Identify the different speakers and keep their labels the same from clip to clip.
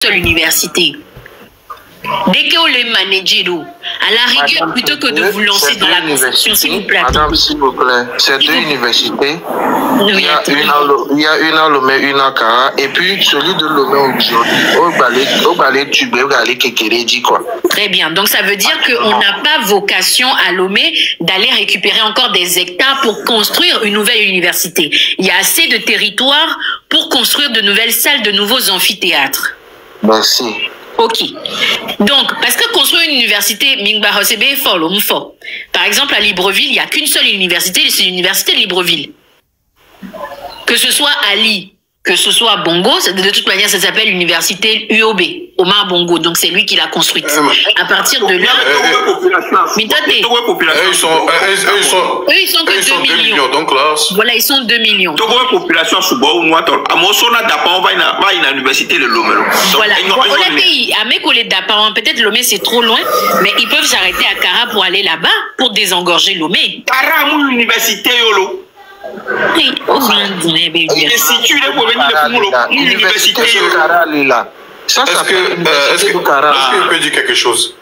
Speaker 1: seule université. Dès que vous les managez, à la rigueur, plutôt que de vous lancer dans la construction, s'il vous plaît.
Speaker 2: Madame, s'il vous plaît, c'est deux universités. Il y a une à Lomé, une à Kara, et puis celui de Lomé au balai tubé, au balai Kekeredi, quoi.
Speaker 1: Très bien. Donc, ça veut dire qu'on n'a pas vocation à Lomé d'aller récupérer encore des hectares pour construire une nouvelle université. Il y a assez de territoire pour construire de nouvelles salles, de nouveaux amphithéâtres.
Speaker 2: Merci.
Speaker 1: Ok. Donc, parce que construire une université, par exemple, à Libreville, il n'y a qu'une seule université, c'est l'université de Libreville. Que ce soit Ali, que ce soit Bongo, de toute manière, ça s'appelle l'université UOB, Omar Bongo. Donc, c'est lui qui l'a construite. À partir de là... Eux, ils sont que 2 millions.
Speaker 3: Donc là...
Speaker 1: Voilà, ils sont 2 millions.
Speaker 3: Population
Speaker 1: voilà. Peut-être Lomé, c'est trop loin, mais ils peuvent s'arrêter à Kara pour aller là-bas, pour désengorger Lomé.
Speaker 3: Kara, mon université, Yolo.
Speaker 1: Oui,
Speaker 3: situé pour venir l'université.
Speaker 2: Est-ce
Speaker 3: qu'il peut dire quelque chose?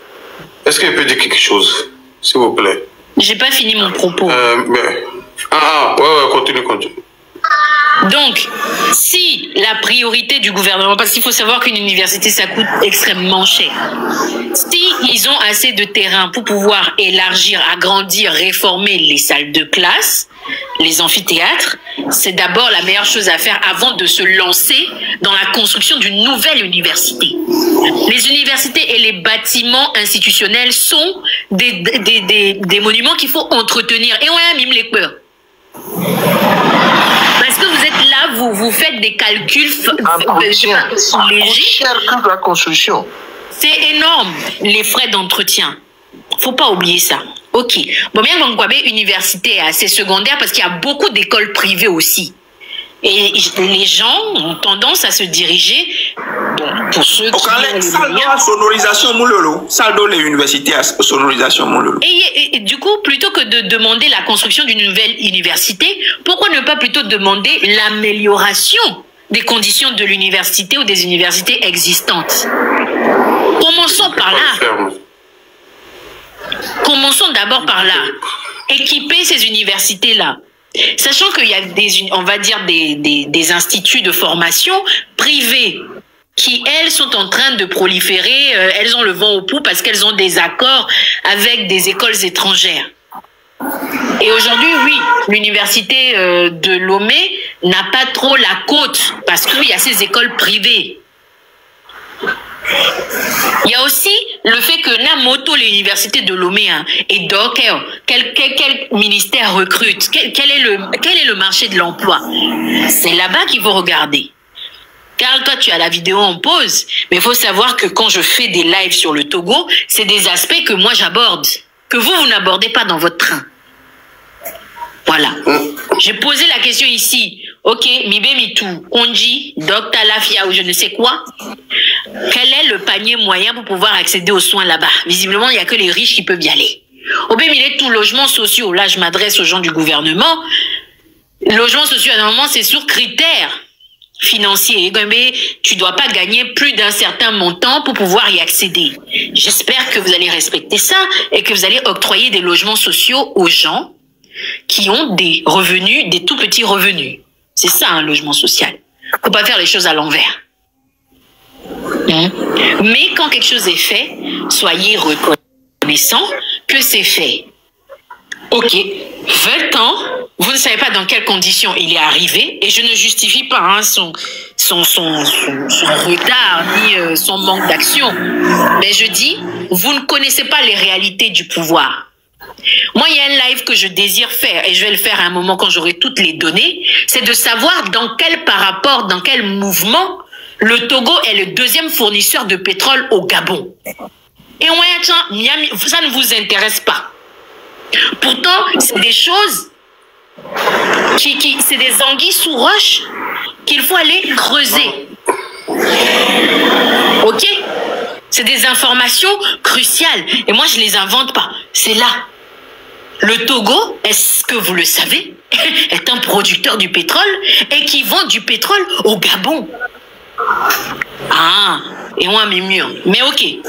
Speaker 3: Est-ce qu'il peut dire quelque chose, s'il vous plaît?
Speaker 1: J'ai pas fini mon propos.
Speaker 3: Ouais, continue.
Speaker 1: Donc, si la priorité du gouvernement, parce qu'il faut savoir qu'une université, ça coûte extrêmement cher. Si ils ont assez de terrain pour pouvoir élargir, agrandir, réformer les salles de classe, les amphithéâtres, c'est d'abord la meilleure chose à faire avant de se lancer dans la construction d'une nouvelle université. Les universités et les bâtiments institutionnels sont des monuments qu'il faut entretenir. Et on a même les peurs. Parce que vous êtes là, vous faites des calculs légers.
Speaker 2: La construction.
Speaker 1: C'est énorme, les frais d'entretien. Faut pas oublier ça. Ok. Bon, bien, Mangwabe, université, c'est secondaire parce qu'il y a beaucoup d'écoles privées aussi. Et les gens ont tendance à se diriger, bon, pour ceux qui
Speaker 3: sonorisation moulolo, saldo les universités à sonorisation moulolo.
Speaker 1: Et du coup, plutôt que de demander la construction d'une nouvelle université, pourquoi ne pas plutôt demander l'amélioration des conditions de l'université ou des universités existantes? Commençons par là. Commençons d'abord par là. Équiper ces universités-là. Sachant qu'il y a on va dire des instituts de formation privés qui, elles, sont en train de proliférer, elles ont le vent au pouls parce qu'elles ont des accords avec des écoles étrangères. Et aujourd'hui, oui, l'université de Lomé n'a pas trop la cote parce qu'il y a ces écoles privées. Il y a aussi le fait que Namoto, l'université de Lomé, et donc, quel ministère recrute? Quel est le marché de l'emploi? C'est là-bas qu'il faut regarder. Car toi, tu as la vidéo en pause, mais il faut savoir que quand je fais des lives sur le Togo, c'est des aspects que moi j'aborde, que vous n'abordez pas dans votre train. Voilà. J'ai posé la question ici. Ok, Mibe Mitou, Onji, Docteur Lafia ou je ne sais quoi. Quel est le panier moyen pour pouvoir accéder aux soins là-bas? Visiblement, il n'y a que les riches qui peuvent y aller. Au BMILE, tout logements sociaux. Là, je m'adresse aux gens du gouvernement. Logements sociaux, à un moment, c'est sur critères financiers. Tu ne dois pas gagner plus d'un certain montant pour pouvoir y accéder. J'espère que vous allez respecter ça et que vous allez octroyer des logements sociaux aux gens qui ont des revenus, des tout petits revenus. C'est ça, un logement social. Faut pas faire les choses à l'envers. Mais quand quelque chose est fait, soyez reconnaissant que c'est fait. Ok, 20 ans, vous ne savez pas dans quelles conditions il est arrivé, et je ne justifie pas son retard ni son manque d'action. Mais je dis, vous ne connaissez pas les réalités du pouvoir. Moi, il y a un live que je désire faire, et je vais le faire à un moment quand j'aurai toutes les données, c'est de savoir dans quel rapport, dans quel mouvement le Togo est le deuxième fournisseur de pétrole au Gabon. Et ça ne vous intéresse pas. Pourtant, c'est des choses, c'est des anguilles sous roche qu'il faut aller creuser. Ok? C'est des informations cruciales. Et moi, je ne les invente pas. C'est là. Le Togo, est-ce que vous le savez, est un producteur du pétrole et qui vend du pétrole au Gabon. Ah, et on a mis mieux. Mais ok, il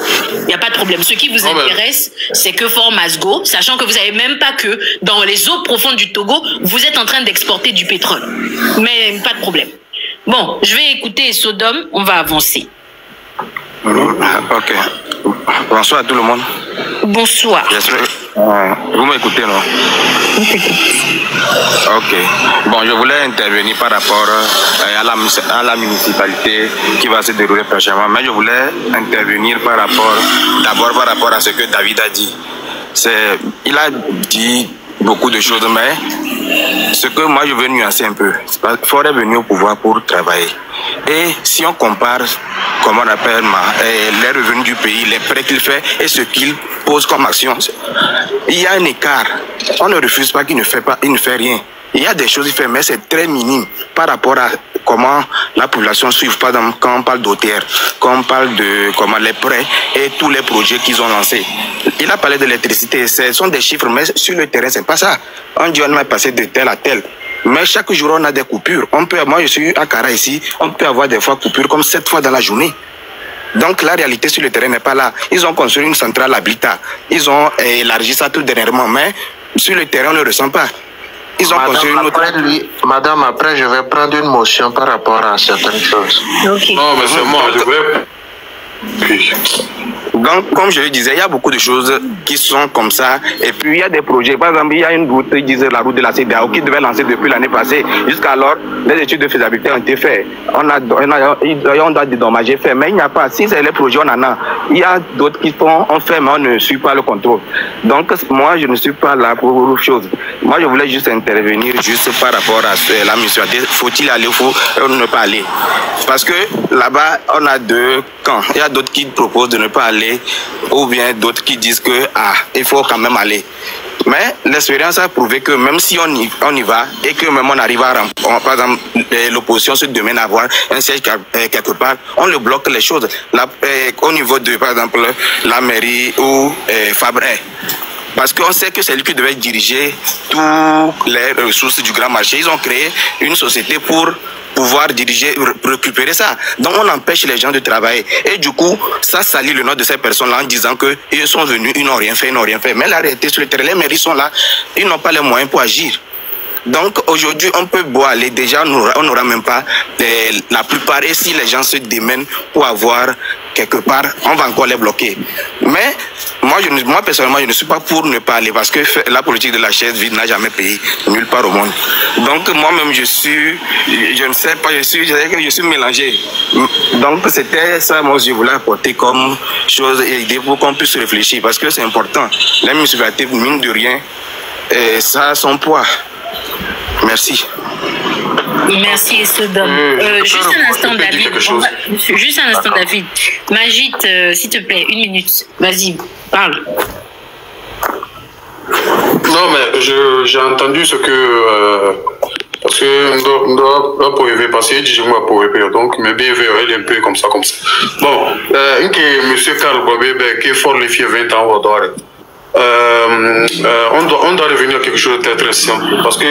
Speaker 1: n'y a pas de problème. Ce qui vous intéresse, c'est que Fort Masgo, sachant que vous savez même pas que dans les eaux profondes du Togo, vous êtes en train d'exporter du pétrole. Mais pas de problème. Bon, je vais écouter Sodome, on va avancer.
Speaker 4: Ok. Bonsoir à tout le monde.
Speaker 1: Bonsoir.
Speaker 4: Vous m'écoutez, non?
Speaker 1: On t'écoute.
Speaker 4: Ok. Bon, je voulais intervenir par rapport à la municipalité qui va se dérouler prochainement, mais je voulais intervenir d'abord par rapport à ce que David a dit. Il a dit beaucoup de choses, mais ce que moi je veux nuancer un peu, Ford est venu au pouvoir pour travailler. Et si on compare, comment on appelle, les revenus du pays, les prêts qu'il fait et ce qu'il pose comme action, il y a un écart. On ne refuse pas qu'il ne fait rien. Il y a des choses qu'il fait, mais c'est très minime par rapport à comment la population suit. Par exemple, quand on parle d'OTR, quand on parle de comment les prêts et tous les projets qu'ils ont lancés. Il a parlé de l'électricité, ce sont des chiffres, mais sur le terrain, c'est pas ça. On dit on va passer de tel à tel. Mais chaque jour, on a des coupures. Moi, je suis à Kara ici, on peut avoir des fois coupures comme 7 fois dans la journée. Donc la réalité sur le terrain n'est pas là. Ils ont construit une centrale à Blita. Ils ont élargi ça tout dernièrement, mais sur le terrain, on ne le ressent pas. Ils ont construit une autre...
Speaker 2: Madame, après, je vais prendre une motion par rapport à certaines choses.
Speaker 1: Okay.
Speaker 3: Non, mais c'est moi, je vais...
Speaker 4: Donc, comme je le disais, il y a beaucoup de choses qui sont comme ça. Et puis, il y a des projets. Par exemple, il y a une route, ils disent la route de la CEDEAO, qui devait lancer depuis l'année passée. Jusqu'alors, les études de faisabilité ont été faites. On doit dédommager faire. Mais il n'y a pas. Si c'est les projets, on en a. Il y a d'autres qui font, on fait, mais on ne suit pas le contrôle. Donc, moi, je ne suis pas là pour autre chose. Moi, je voulais juste intervenir juste par rapport à la mission. Faut-il aller ou faut ne pas aller? Parce que là-bas, on a deux camps. Il y a d'autres qui proposent de ne pas aller, ou bien d'autres qui disent que il faut quand même aller. Mais l'expérience a prouvé que même si on y va et que même on arrive à par exemple l'opposition se demande à avoir un siège quelque part, on le bloque les choses. Au niveau de par exemple la mairie ou Fabre. Parce qu'on sait que c'est lui qui devait diriger toutes les ressources du grand marché. Ils ont créé une société pour pouvoir diriger, récupérer ça. Donc on empêche les gens de travailler. Et du coup, ça salit le nom de ces personnes-là en disant qu'ils sont venus, ils n'ont rien fait. Mais la réalité sur le terrain, les mairies sont là, ils n'ont pas les moyens pour agir. Donc aujourd'hui, on peut beau aller, déjà on n'aura même pas la plupart, et si les gens se démènent pour avoir quelque part, on va encore les bloquer. Mais moi personnellement, je ne suis pas pour ne pas aller, parce que la politique de la chaise vide n'a jamais payé nulle part au monde. Donc moi-même, je ne sais pas, je suis mélangé. Donc c'était ça, moi je voulais apporter comme chose et idée pour qu'on puisse réfléchir, parce que c'est important. La municipalité, mine de rien, ça a son poids. Merci.
Speaker 1: Merci, Sodome. Juste un instant, David. Juste un instant, David. Majid, s'il te plaît, 1 minute. Vas-y, parle.
Speaker 3: Non, mais j'ai entendu ce que... parce que doit pouvoir passer, je vais pouvoir donc, mais bien, il est un peu comme ça. Bon, monsieur Karl Bobé, qui est fort les filles 20 ans au dehors. On doit revenir à quelque chose de très très simple. Parce que,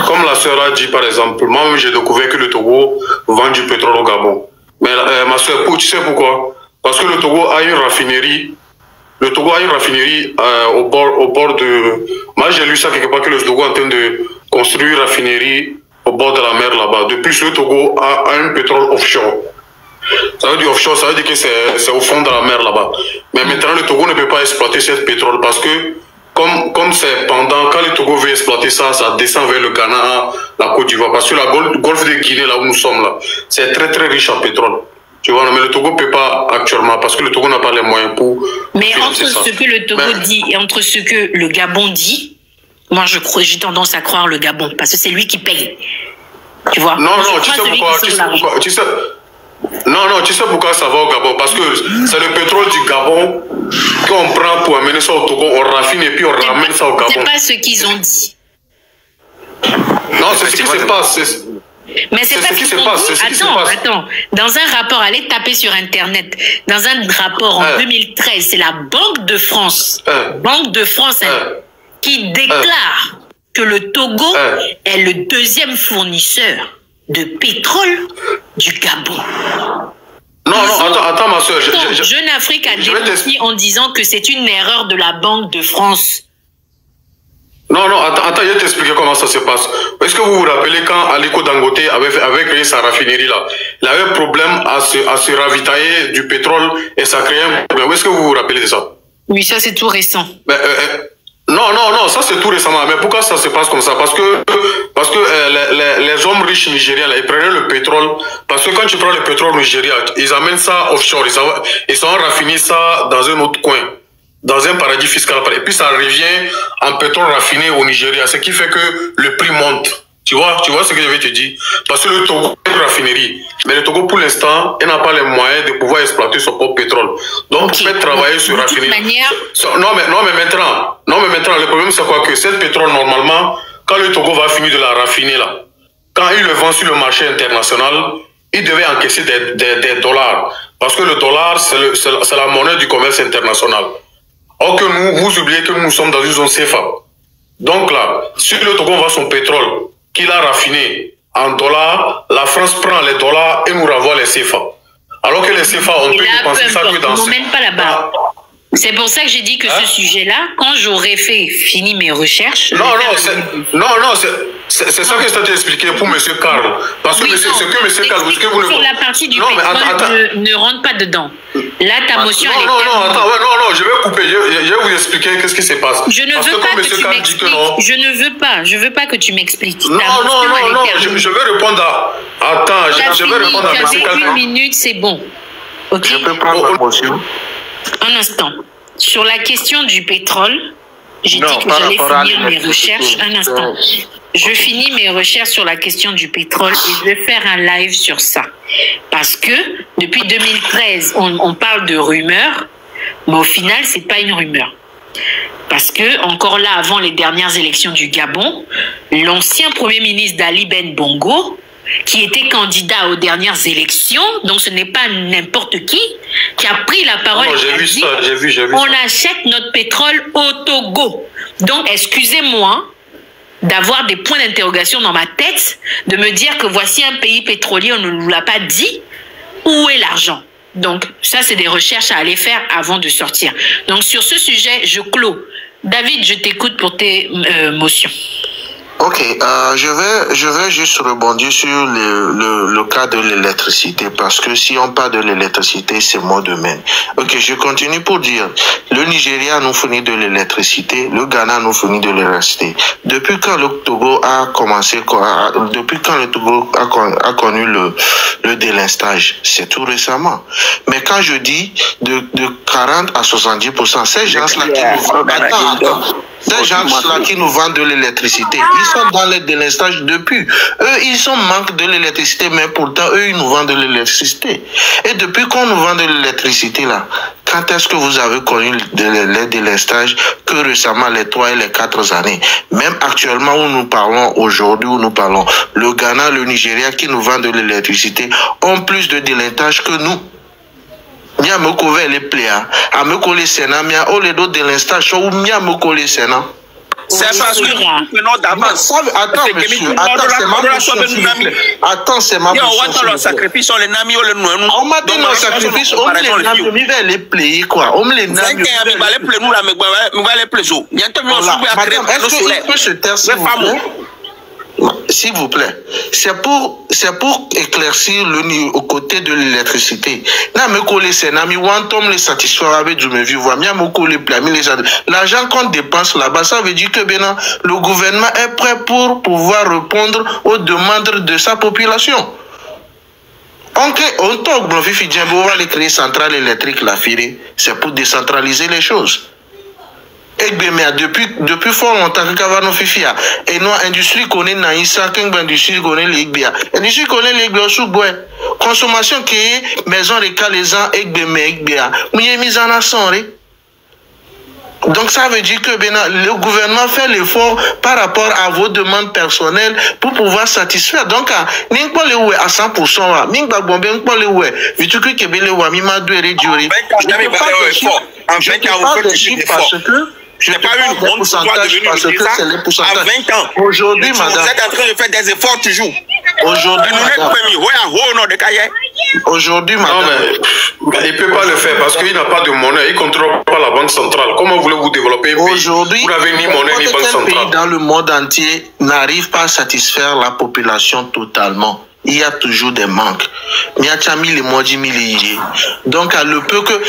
Speaker 3: comme la sœur a dit par exemple, moi-même j'ai découvert que le Togo vend du pétrole au Gabon. Mais ma sœur, tu sais pourquoi? Parce que le Togo a une raffinerie. Le Togo a une raffinerie au bord de... Moi j'ai lu ça quelque part que le Togo est en train de construire une raffinerie au bord de la mer là-bas. De plus, le Togo a un pétrole offshore. Ça veut dire offshore, ça veut dire que c'est au fond de la mer là-bas. Mais maintenant, le Togo ne peut pas exploiter ce pétrole parce que, comme c'est pendant, quand le Togo veut exploiter ça, ça descend vers le Ghana, la Côte d'Ivoire. Parce que la golfe de Guinée, là où nous sommes là, c'est très très riche en pétrole. Tu vois, mais le Togo ne peut pas actuellement parce que le Togo n'a pas les moyens pour.
Speaker 1: Mais entre ce que le Togo dit et entre ce que le Gabon dit, moi j'ai tendance à croire le Gabon parce que c'est lui qui paye. Tu vois?
Speaker 3: Non, tu sais pourquoi? Non, tu sais pourquoi ça va au Gabon? Parce que c'est le pétrole du Gabon qu'on prend pour amener ça au Togo, on raffine et puis on ramène ça au Gabon.
Speaker 1: C'est pas ce qu'ils ont dit.
Speaker 3: Non, c'est ce qui se passe.
Speaker 1: Mais c'est pas ce qui se passe. Attends. Dans un rapport, allez taper sur Internet. Dans un rapport en 2013, c'est la Banque de France. Qui déclare que le Togo est le 2e fournisseur de pétrole du Gabon.
Speaker 3: attends, ma soeur.
Speaker 1: Jeune Afrique a démenti en disant que c'est une erreur de la Banque de France.
Speaker 3: Non, attends, je vais t'expliquer comment ça se passe. Est-ce que vous vous rappelez quand Aliko Dangote avait créé sa raffinerie là? Il avait un problème à se ravitailler du pétrole et ça créait un problème. Est-ce que vous vous rappelez de ça?
Speaker 1: Oui, ça c'est tout récent.
Speaker 3: Non, ça c'est tout récemment. Mais pourquoi ça se passe comme ça? Parce que les hommes riches nigériens, là, ils prenaient le pétrole. Parce que quand tu prends le pétrole au Nigeria, ils amènent ça offshore. Ils sont raffinés ça dans un autre coin, dans un paradis fiscal. Et puis ça revient en pétrole raffiné au Nigeria. Ce qui fait que le prix monte. Tu vois ce que je vais te dire? Parce que le Togo est une raffinerie. Mais le Togo, pour l'instant, il n'a pas les moyens de pouvoir exploiter son propre pétrole. Donc, vous faites travailler sur la raffinerie. Non, mais maintenant, le problème, c'est quoi? Que ce pétrole, normalement, quand le Togo va finir de la raffiner, là, quand il le vend sur le marché international, il devait encaisser des dollars. Parce que le dollar, c'est la monnaie du commerce international. Or que vous oubliez que nous sommes dans une zone CFA. Donc là, si le Togo vend son pétrole, qu'il a raffiné en dollars, la France prend les dollars et nous renvoie les CFA. Alors que les CFA, on peut penser ça que dans...
Speaker 1: On ne mène pas là-bas. C'est pour ça que j'ai dit que ce sujet-là, quand j'aurai fini mes recherches...
Speaker 3: C'est ça que je t'ai expliqué pour M. Karl. Parce que ce que M. Karl...
Speaker 1: Sur la partie du pétrole, ne rentre pas dedans. Là, ta motion...
Speaker 3: Non, je vais couper. Je vais vous expliquer qu'est-ce qui se passe.
Speaker 1: Je ne veux pas que tu m'expliques. Je veux pas que tu m'expliques.
Speaker 3: Non, je vais répondre à... Attends, je vais répondre à M. Karl.
Speaker 1: Une minute, c'est bon. Ok.
Speaker 2: Je peux prendre la motion.
Speaker 1: Un instant. Sur la question du pétrole, j'ai dit que j'allais finir mes recherches. Un instant. Je finis mes recherches sur la question du pétrole et je vais faire un live sur ça. Parce que depuis 2013, on parle de rumeurs, mais au final, c'est pas une rumeur. Parce que, encore là, avant les dernières élections du Gabon, l'ancien Premier ministre d'Ali Ben Bongo, qui était candidat aux dernières élections, donc ce n'est pas n'importe qui a pris la parole et
Speaker 3: j'ai
Speaker 1: dit
Speaker 3: vu
Speaker 1: on achète notre pétrole au Togo. Donc, excusez-moi d'avoir des points d'interrogation dans ma tête, de me dire que voici un pays pétrolier, on ne nous l'a pas dit, où est l'argent? Donc, ça, c'est des recherches à aller faire avant de sortir. Donc, sur ce sujet, je clôt. David, je t'écoute pour tes motions.
Speaker 2: Ok, je vais juste rebondir sur le cas de l'électricité, parce que si on parle de l'électricité, c'est mon domaine. Ok, je continue pour dire, le Nigeria nous fournit de l'électricité, le Ghana nous fournit de l'électricité. Depuis quand le Togo a connu le délestage? C'est tout récemment. Mais quand je dis de 40 à 70%, ces gens-là qui nous vendent de l'électricité, ils sont dans le délestage depuis. Eux, ils sont manque de l'électricité, mais pourtant, eux, ils nous vendent de l'électricité. Et depuis qu'on nous vend de l'électricité, là, quand est-ce que vous avez connu le délestage? Que récemment, les 3 et les 4 années. Même actuellement, où nous parlons aujourd'hui, le Ghana, le Nigeria, qui nous vendent de l'électricité, ont plus de délestage que nous. Mia me couvert les pléas, à me coller Sénat, mia au les dos de l'instant, ou mia me coller Sénat.
Speaker 4: C'est parce que nous venons d'avance.
Speaker 2: Attends, monsieur, c'est ma position. Attends, c'est ma position.
Speaker 4: On sacrifice, on les nami, on les noue.
Speaker 2: On m'a dit non sacrifice, on me les nami, on va les player, quoi. On me les nami. Madame, est-ce qu'il peut se taire, s'il vous plaît? C'est pour éclaircir au côté de l'électricité. L'argent qu'on dépense là-bas, ça veut dire que le gouvernement est prêt pour pouvoir répondre aux demandes de sa population. On va les créer centrale électrique, la FIRE, c'est pour décentraliser les choses. Et bien, depuis fort longtemps, et nous, industrie connaît Naïsa, industrie connaît l'Igbia. Industrie connaît l'Igbia sous bois. Consommation qui est maison de Calaisan, Igbia. Nous y mis en action. Donc, ça veut dire que le gouvernement fait l'effort par rapport à vos demandes personnelles pour pouvoir satisfaire. Donc, nous pas les ouais à 100%. Nous pas les ouais. Vu que Kébélé ou Amima doit réduire. Je ne parle pas de chiffres parce que
Speaker 4: je n'ai pas eu une honte pour toi de venir me dire ça à 20 ans.
Speaker 2: Aujourd'hui, madame.
Speaker 4: Vous êtes en train de faire des efforts toujours.
Speaker 2: Aujourd'hui, madame. Aujourd'hui,
Speaker 3: Non,
Speaker 2: madame.
Speaker 3: mais il ne peut pas le faire parce qu'il n'a pas de monnaie. Il ne contrôle pas la banque centrale. Comment voulez-vous développer un pays?
Speaker 2: Aujourd'hui,
Speaker 3: vous n'avez ni monnaie ni banque
Speaker 2: quel pays
Speaker 3: centrale.
Speaker 2: dans le monde entier n'arrive pas à satisfaire la population totalement. Il y a toujours des manques. Donc, à le peu que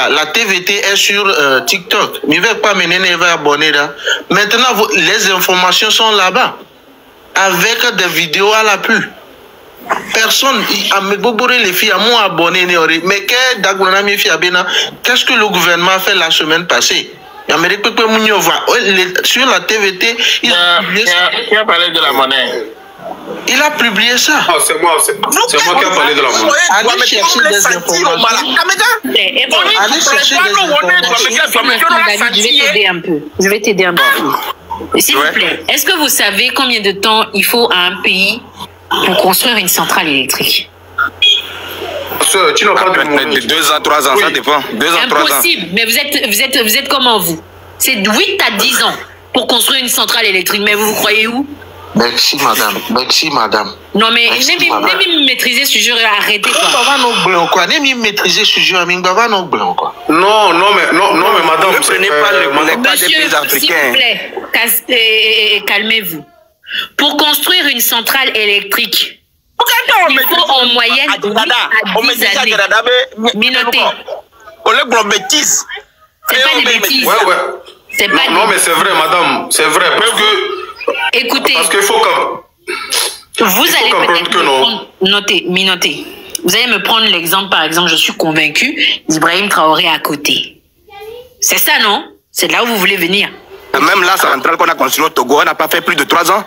Speaker 2: la TVT est sur TikTok. Maintenant, les informations sont là-bas. Avec des vidéos à l'appui. Personne, les filles, à moi abonné, mais qu'est-ce que le gouvernement a fait la semaine passée? Sur la TVT,
Speaker 5: qui a parlé de la monnaie?
Speaker 2: Il a publié ça.
Speaker 3: Ah, c'est moi qui ai parlé de la monnaie.
Speaker 2: Allez chercher des informations. Allez chercher des informations.
Speaker 1: Je vais t'aider un peu. Je vais t'aider un peu. S'il vous plaît, est-ce que vous savez combien de temps il faut à un pays pour construire une centrale électrique?
Speaker 3: Tu n'as pas de monnaie.
Speaker 4: 2 ans, 3 ans, ça dépend. 2 ans, 3 ans.
Speaker 1: Impossible, mais vous êtes comment vous? C'est 8 à 10 ans pour construire une centrale électrique, mais vous croyez où?
Speaker 2: Merci madame, merci madame.
Speaker 1: Non mais ne maîtriser ce jeu, arrêtez quoi.
Speaker 3: Non, mais madame,
Speaker 4: ne prenez pas le cas des pays africains.
Speaker 1: S'il vous plaît, calmez-vous. Pour construire une centrale électrique, il faut en moyenne 8 à 10 années. Minotez. C'est pas des bêtises.
Speaker 3: Ouais.
Speaker 1: C'est pas
Speaker 3: Non, mais c'est vrai, madame. C'est vrai. Parce que.
Speaker 1: Écoutez.
Speaker 3: Parce qu'il faut que.
Speaker 1: Vous allez peut-être minoter. Vous allez me prendre l'exemple, par exemple, je suis convaincu d'Ibrahim Traoré à côté. C'est ça, non? C'est là où vous voulez venir.
Speaker 4: Même la centrale qu'on a construite au Togo, on n'a pas fait plus de 3 ans.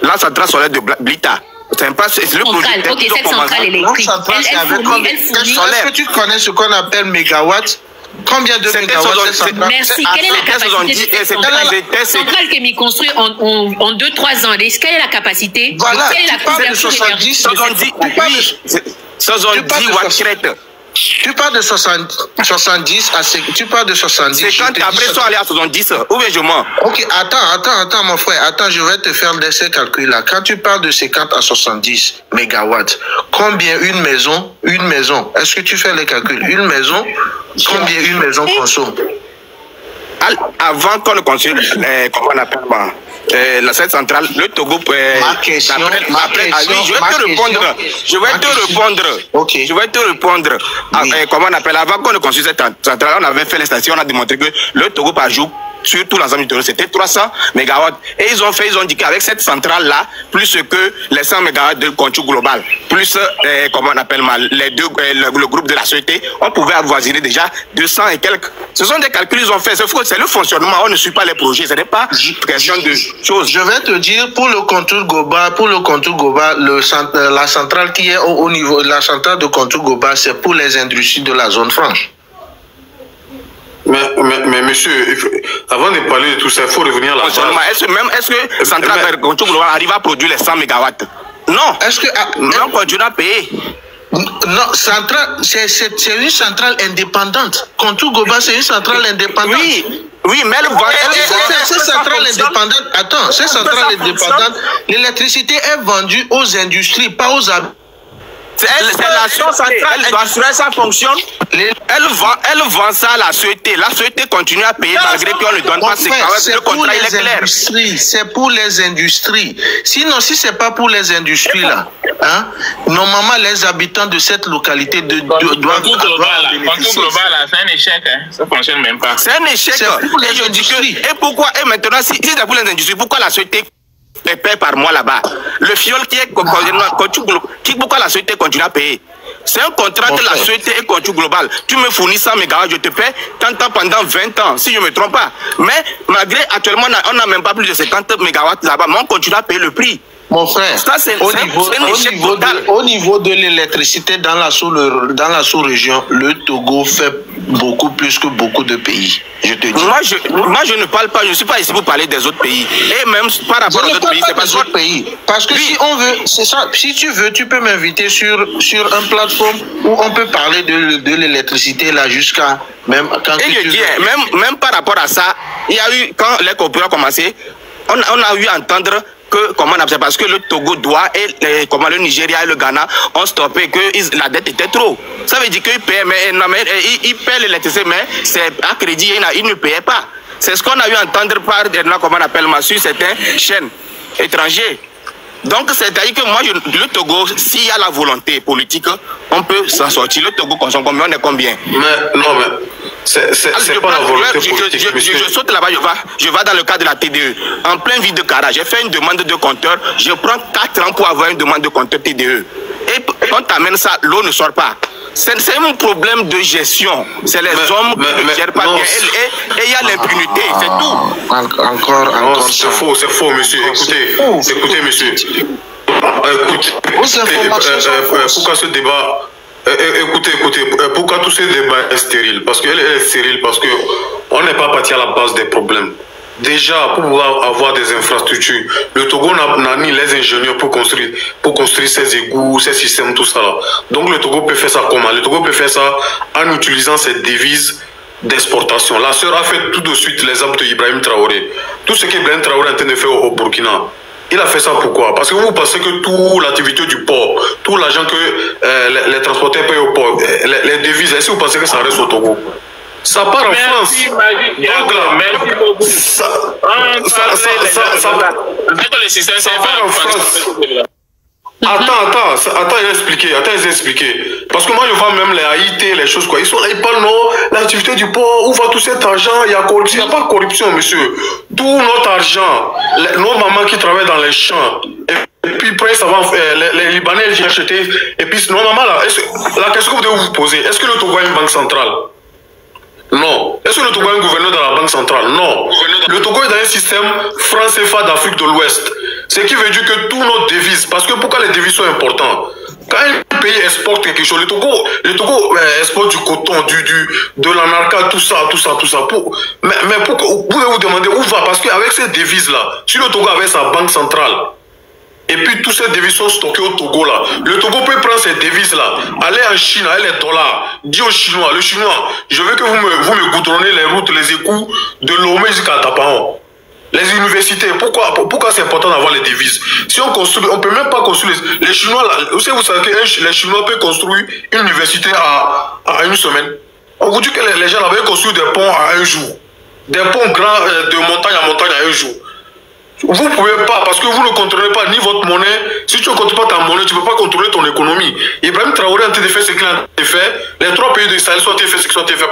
Speaker 4: La centrale solaire de Blita. C'est le projet.
Speaker 1: Ok, cette centrale électrique. Elle fournit.
Speaker 2: Est-ce que tu connais ce qu'on appelle mégawatt? Combien de mégawatts?
Speaker 1: Merci. Quelle est la capacité de cette centrale qui est construite en 2-3 ans? Quelle est la capacité?
Speaker 2: Voilà,
Speaker 1: quelle est la couverture énergétique?
Speaker 4: 70 watts.
Speaker 2: Tu parles de 70 à 50. Tu parles de 70.
Speaker 4: 50 après ils sont allés à 70. Où bien je mens?
Speaker 2: Ok, attends, mon frère. Attends, je vais te faire ces calculs-là. Quand tu parles de 50 à 70 mégawatts, combien une maison, est-ce que tu fais les calculs? Une maison, combien une maison consomme?
Speaker 4: Avant qu'on ne construise, comment on appelle cette centrale, le Togo. Je vais te répondre. Oui. Comment on appelle? Avant qu'on ne construise cette centrale, on avait fait l'installation, on a démontré que le Togo par jour, sur tout l'ensemble du Togo, c'était 300 mégawatts. Et ils ont dit qu'avec cette centrale-là, plus que les 100 mégawatts de contour global, plus, comment on appelle le groupe de la société, on pouvait avoisiner déjà 200 et quelques. Ce sont des calculs qu'ils ont fait. C'est le fonctionnement. On ne suit pas les projets. Ce n'est pas question de choses.
Speaker 2: Je vais te dire, pour le contour global, la centrale qui est au niveau, la centrale de contour global, c'est pour les industries de la zone franche.
Speaker 3: Mais monsieur, avant de parler de tout ça, il faut revenir à la base.
Speaker 4: Est-ce que centrale de contour global arrive à produire les 100 mégawatts? Non.
Speaker 2: Est-ce que
Speaker 4: on continue à payer?
Speaker 2: Non, centrale, c'est une centrale indépendante. Contour global, c'est une centrale indépendante.
Speaker 4: Oui, mais
Speaker 2: cette centrale indépendante, attends, cette centrale indépendante, l'électricité est vendue aux industries, pas aux habitants.
Speaker 4: C'est la centrale, elle doit assurer sa fonction. Elle vend ça à la société. La société continue à payer malgré qu'on ne donne pas ses carottes. Le contrat, il est clair.
Speaker 2: C'est pour les industries. Sinon, si ce n'est pas pour les industries, là, hein, normalement, les habitants de cette localité doivent bénéficier.
Speaker 5: C'est un échec. Hein. Ça ne fonctionne même pas.
Speaker 4: C'est un échec. Et je dis que, et pourquoi, et maintenant, si c'est pour les industries, pourquoi la société paie par mois là-bas? Le fiole qui est pourquoi la société continue à payer? C'est un contrat de la société et contour global. Tu me fournis 100 mégawatts, je te paie tant pendant 20 ans, si je ne me trompe pas. Mais malgré actuellement, on n'a même pas plus de 50 mégawatts là-bas, mais on continue à payer le prix.
Speaker 2: Mon frère, au niveau de l'électricité dans la sous-région, le Togo fait beaucoup plus que beaucoup de pays. Je te dis.
Speaker 4: Moi, je ne parle pas, je ne suis pas ici pour parler des autres pays. Et même par rapport aux autres pays, c'est pas des autres pays.
Speaker 2: Parce que si on veut, c'est ça, si tu veux, tu peux m'inviter sur une plateforme où on peut parler de l'électricité là jusqu'à même quand même par rapport à ça, il y a eu, quand les coopératives ont commencé, on a eu à entendre
Speaker 4: que, comment on appelle ça, parce que le Togo doit et comment le Nigeria et le Ghana ont stoppé que la dette était trop. Ça veut dire qu'ils paient, mais ils paient l'électricité, mais c'est à crédit, ils ne payaient pas. C'est ce qu'on a eu à entendre par, comment on appelle, sur certaines chaînes étrangères. Donc, c'est-à-dire que moi, le Togo, s'il y a la volonté politique, on peut s'en sortir. Le Togo consomme combien? On est combien?
Speaker 3: Mais non, mais c'est pas la volonté politique.
Speaker 4: Je saute là-bas, je vais dans le cadre de la TDE. En plein vide de Cara, j'ai fait une demande de compteur. Je prends 4 ans pour avoir une demande de compteur TDE. Et quand tu amènes ça, l'eau ne sort pas. C'est un problème de gestion. C'est les hommes qui ne gèrent pas bien. Et il y a l'impunité, c'est tout.
Speaker 2: Encore
Speaker 3: c'est faux, monsieur. Écoutez, monsieur. Pourquoi ce débat... Écoutez, pourquoi tout ce débat est stérile? Parce qu'elle est stérile, parce qu'on n'est pas parti à la base des problèmes. Déjà, pour pouvoir avoir des infrastructures, le Togo n'a ni les ingénieurs pour construire ses égouts, ses systèmes, tout ça là. Donc le Togo peut faire ça comment? Le Togo peut faire ça en utilisant ses devises d'exportation. La sœur a fait tout de suite l'exemple de Ibrahim Traoré. Tout ce qu'Ibrahim Traoré est en train de faire au Burkina. Il a fait ça pourquoi? Parce que vous pensez que toute l'activité du port, tout l'argent que les transporteurs payent au port, les devises, est-ce que vous pensez que ça reste au Togo? Ça part en France. Donc là,
Speaker 5: merci beaucoup.
Speaker 3: Ça part en France. Attends, il a expliqué. Parce que moi, je vois même les Haïti, les choses quoi. Ils parlent, non, l'activité du port, où va tout cet argent? Il y a corruption. Il n'y a pas de corruption, monsieur. Tout notre argent, nos mamans qui travaillent dans les champs, et puis après, ça va, les Libanais, ils viennent acheter. Et puis, nos mamans, là, la question que vous devez vous poser, est-ce que le Togo a une banque centrale? Non. Est-ce que le Togo a un gouverneur dans la banque centrale? Non. Le Togo est dans un système franc CFA d'Afrique de l'Ouest. Ce qui veut dire que tous nos devises, parce que pourquoi les devises sont importantes? Quand un pays exporte quelque chose, le Togo exporte du coton, de l'anarca, tout ça. Mais pourquoi, vous pouvez vous demander où va? Parce qu'avec ces devises-là, si le Togo avait sa banque centrale, et puis tous ces devises sont stockées au Togo là. Le Togo peut prendre ces devises là, aller en Chine avec les dollars, dire aux Chinois, le Chinois, je veux que vous me goudronnez les routes, les écous de Lomé jusqu'à Tapaon. Les universités, pourquoi c'est important d'avoir les devises? Si on construit, on peut même pas construire les Chinois là. Vous savez que les Chinois peuvent construire une université à une semaine. On vous dit que les gens avaient construit des ponts à un jour, des ponts grands de montagne à montagne à un jour. Vous ne pouvez pas, parce que vous ne contrôlez pas ni votre monnaie. Si tu ne contrôles pas ta monnaie, tu ne peux pas contrôler ton économie. Ibrahim Traoré a en train de faire ce qu'il a fait. Les 3 pays de Sahel sont en train de faire ce qu'ils ont fait.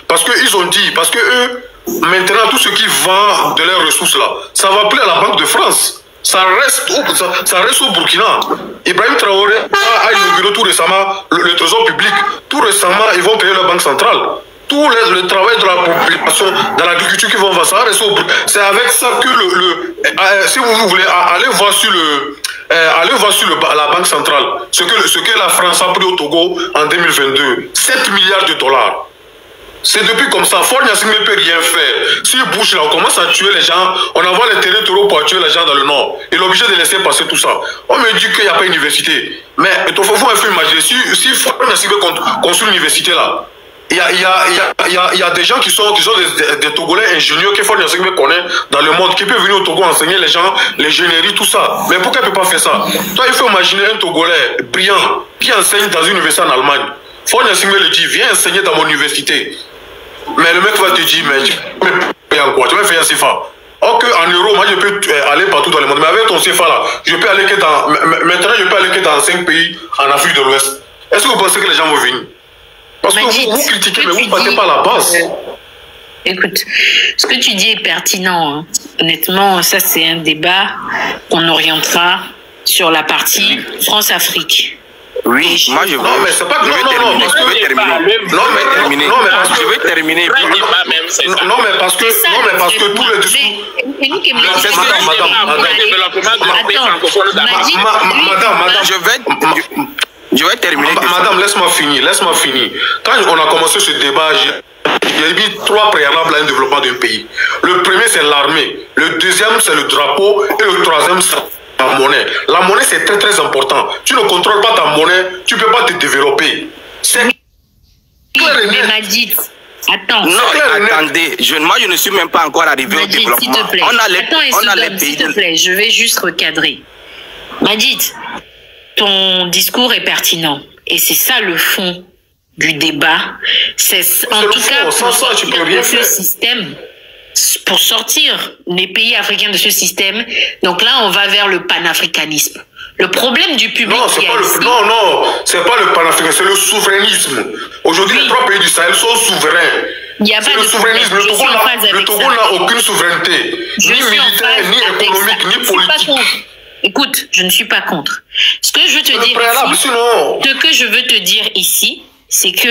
Speaker 3: Parce qu'ils ont dit, parce que eux, maintenant, tout ce qui vend de leurs ressources là, ça va plus à la Banque de France. Ça reste au Burkina. Ibrahim Traoré a inauguré tout récemment le trésor public. Tout récemment, ils vont payer la Banque centrale. Tout le travail de la population, dans l'agriculture qui vont voir ça, c'est avec ça que si vous voulez, allez voir sur la Banque centrale, ce que la France a pris au Togo en 2022, 7 milliards de dollars. C'est depuis comme ça, Fort Gnassingbé ne peut rien faire. Si Bush là, on commence à tuer les gens, on envoie les territoires pour tuer les gens dans le nord. Il est obligé de laisser passer tout ça. On me dit qu'il n'y a pas d'université. Mais il faut imaginer, si Fort Gnassingbé construit une université là, il y a des gens qui sont des Togolais ingénieurs qui font des connaît dans le monde, qui peuvent venir au Togo enseigner les gens, l'ingénierie, tout ça. Mais pourquoi il ne peut pas faire ça? Toi, il faut imaginer un Togolais brillant qui enseigne dans une université en Allemagne. Fort Gnassingbé le dit, viens enseigner dans mon université. Mais le mec va te dire, mais tu vas payer quoi? Tu vas faire un CFA. Or qu'en euros, moi je peux aller partout dans le monde. Mais avec ton CFA là, maintenant je peux aller que dans 5 pays en Afrique de l'Ouest. Est-ce que vous pensez que les gens vont venir? Parce que vous critiquez, mais vous ne partez pas à la base.
Speaker 1: Écoute, ce que tu dis est pertinent. Hein. Honnêtement, ça c'est un débat qu'on orientera sur la partie France-Afrique.
Speaker 4: Oui, moi je veux.
Speaker 3: Non, mais c'est pas que.
Speaker 4: Je vais terminer.
Speaker 3: Non, mais parce que tous les discours.
Speaker 4: Madame, je vais terminer.
Speaker 3: Madame, laisse-moi finir. Quand on a commencé ce débat, j'ai mis 3 préalables à un développement d'un pays. Le premier, c'est l'armée. Le deuxième, c'est le drapeau. Et le troisième, c'est la monnaie. La monnaie, c'est très très important. Tu ne contrôles pas ta monnaie, tu ne peux pas te développer. C'est
Speaker 1: mais Attends.
Speaker 4: Non, attendez, moi je ne suis même pas encore arrivé au développement.
Speaker 1: S'il te plaît. S'il te plaît, je vais juste recadrer. Majid, ton discours est pertinent. Et c'est ça le fond du débat. C'est en tout cas pour sortir les pays africains de ce système. Donc là, on va vers le panafricanisme. Le problème du public.
Speaker 3: Non, c'est pas le panafricanisme, c'est le souverainisme. Aujourd'hui, les 3 pays du Sahel sont souverains.
Speaker 1: Il n'y a pas de
Speaker 3: souverainisme. Le Togo n'a aucune souveraineté, ni militaire, ni économique, ni politique.
Speaker 1: Écoute, je ne suis pas contre. Ce que je veux te dire ici, c'est que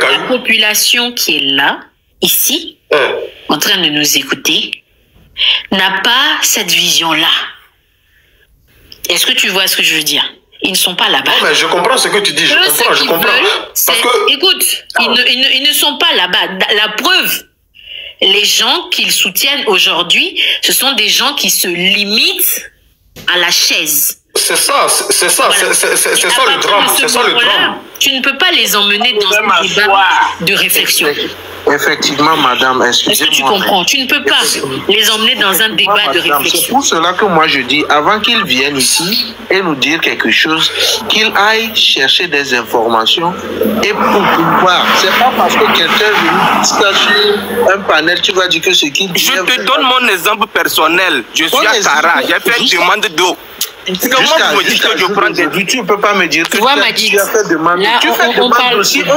Speaker 1: la population qui est là, ici, en train de nous écouter, n'a pas cette vision-là. Est-ce que tu vois ce que je veux dire? Ils ne sont pas là-bas.
Speaker 3: Non, mais je comprends ce que tu dis. Je comprends.
Speaker 1: Écoute, ils ne sont pas là-bas. La preuve, les gens qu'ils soutiennent aujourd'hui, ce sont des gens qui se limitent à la chaise.
Speaker 3: C'est ça le drame.
Speaker 1: Tu ne peux pas les emmener dans un débat de réflexion.
Speaker 2: Effectivement, madame, excusez-moi.
Speaker 1: Est-ce que tu comprends? Tu ne peux pas les emmener dans un débat de réflexion.
Speaker 2: C'est pour cela que moi je dis, avant qu'ils viennent ici et nous dire quelque chose, qu'ils aillent chercher des informations et pour pouvoir. C'est pas parce que quelqu'un est venu sur un panel, tu vas dire que ce qu'il dit.
Speaker 4: Je te donne mon exemple personnel. Je suis à Kara, j'ai fait une demande d'eau. Comment vous me dites que je prends des...
Speaker 2: Tu ne peux pas me dire que tu as fait demande.
Speaker 1: Là,
Speaker 2: tu fais demande aussi.
Speaker 4: Moi,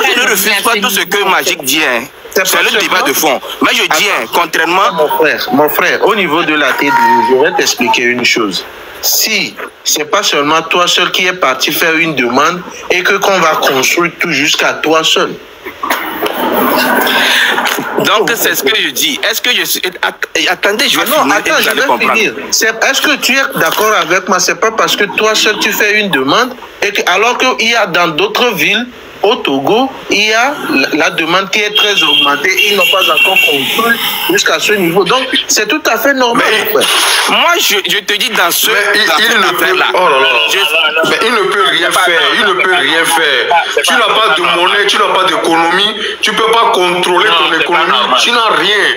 Speaker 4: je ne refuse pas tout ce que Magic dit. C'est le débat de fond. Mais je dis, contrairement...
Speaker 2: Mon frère, au niveau de la TDU, je vais t'expliquer une chose. Si c'est pas seulement toi seul qui est parti faire une demande et que qu'on va construire tout jusqu'à toi seul.
Speaker 4: Donc c'est ce que je dis. Est-ce que je suis... Attendez, je vais
Speaker 2: finir. Est-ce que tu es d'accord avec moi? C'est pas parce que toi seul tu fais une demande et que, alors qu'il y a dans d'autres villes au Togo, il y a la demande qui est très augmentée. Ils n'ont pas encore construit jusqu'à ce niveau. Donc, c'est tout à fait normal.
Speaker 4: Mais, moi, je te dis dans ce affaire-là.
Speaker 3: Mais il ne peut rien faire. Il ne peut rien faire. Tu n'as pas de monnaie, tu n'as pas d'économie. Tu ne peux pas contrôler ton économie. Tu n'as rien.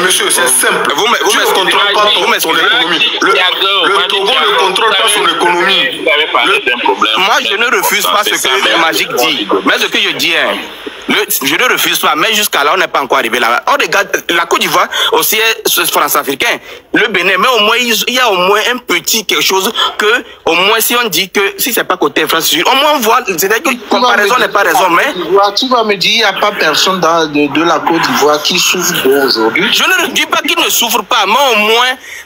Speaker 3: Monsieur, c'est simple. Vous ne contrôlez pas son économie. Le Togo ne contrôle pas son économie.
Speaker 4: Moi, je ne refuse pas ce que Magic dit. Mais ce que je dis, je ne refuse pas. Mais jusqu'à là, on n'est pas encore arrivé là-bas. On regarde, la Côte d'Ivoire aussi est France-Africain. Le Bénin, mais au moins, il y a au moins un petit quelque chose que, au moins, si on dit que, si c'est pas côté France, au moins on voit, c'est-à-dire que comparaison n'est pas raison, mais...
Speaker 2: Tu vas me dire, il n'y a pas personne de la Côte d'Ivoire qui souffre aujourd'hui.
Speaker 4: Je ne dis pas qu'il ne souffre pas, mais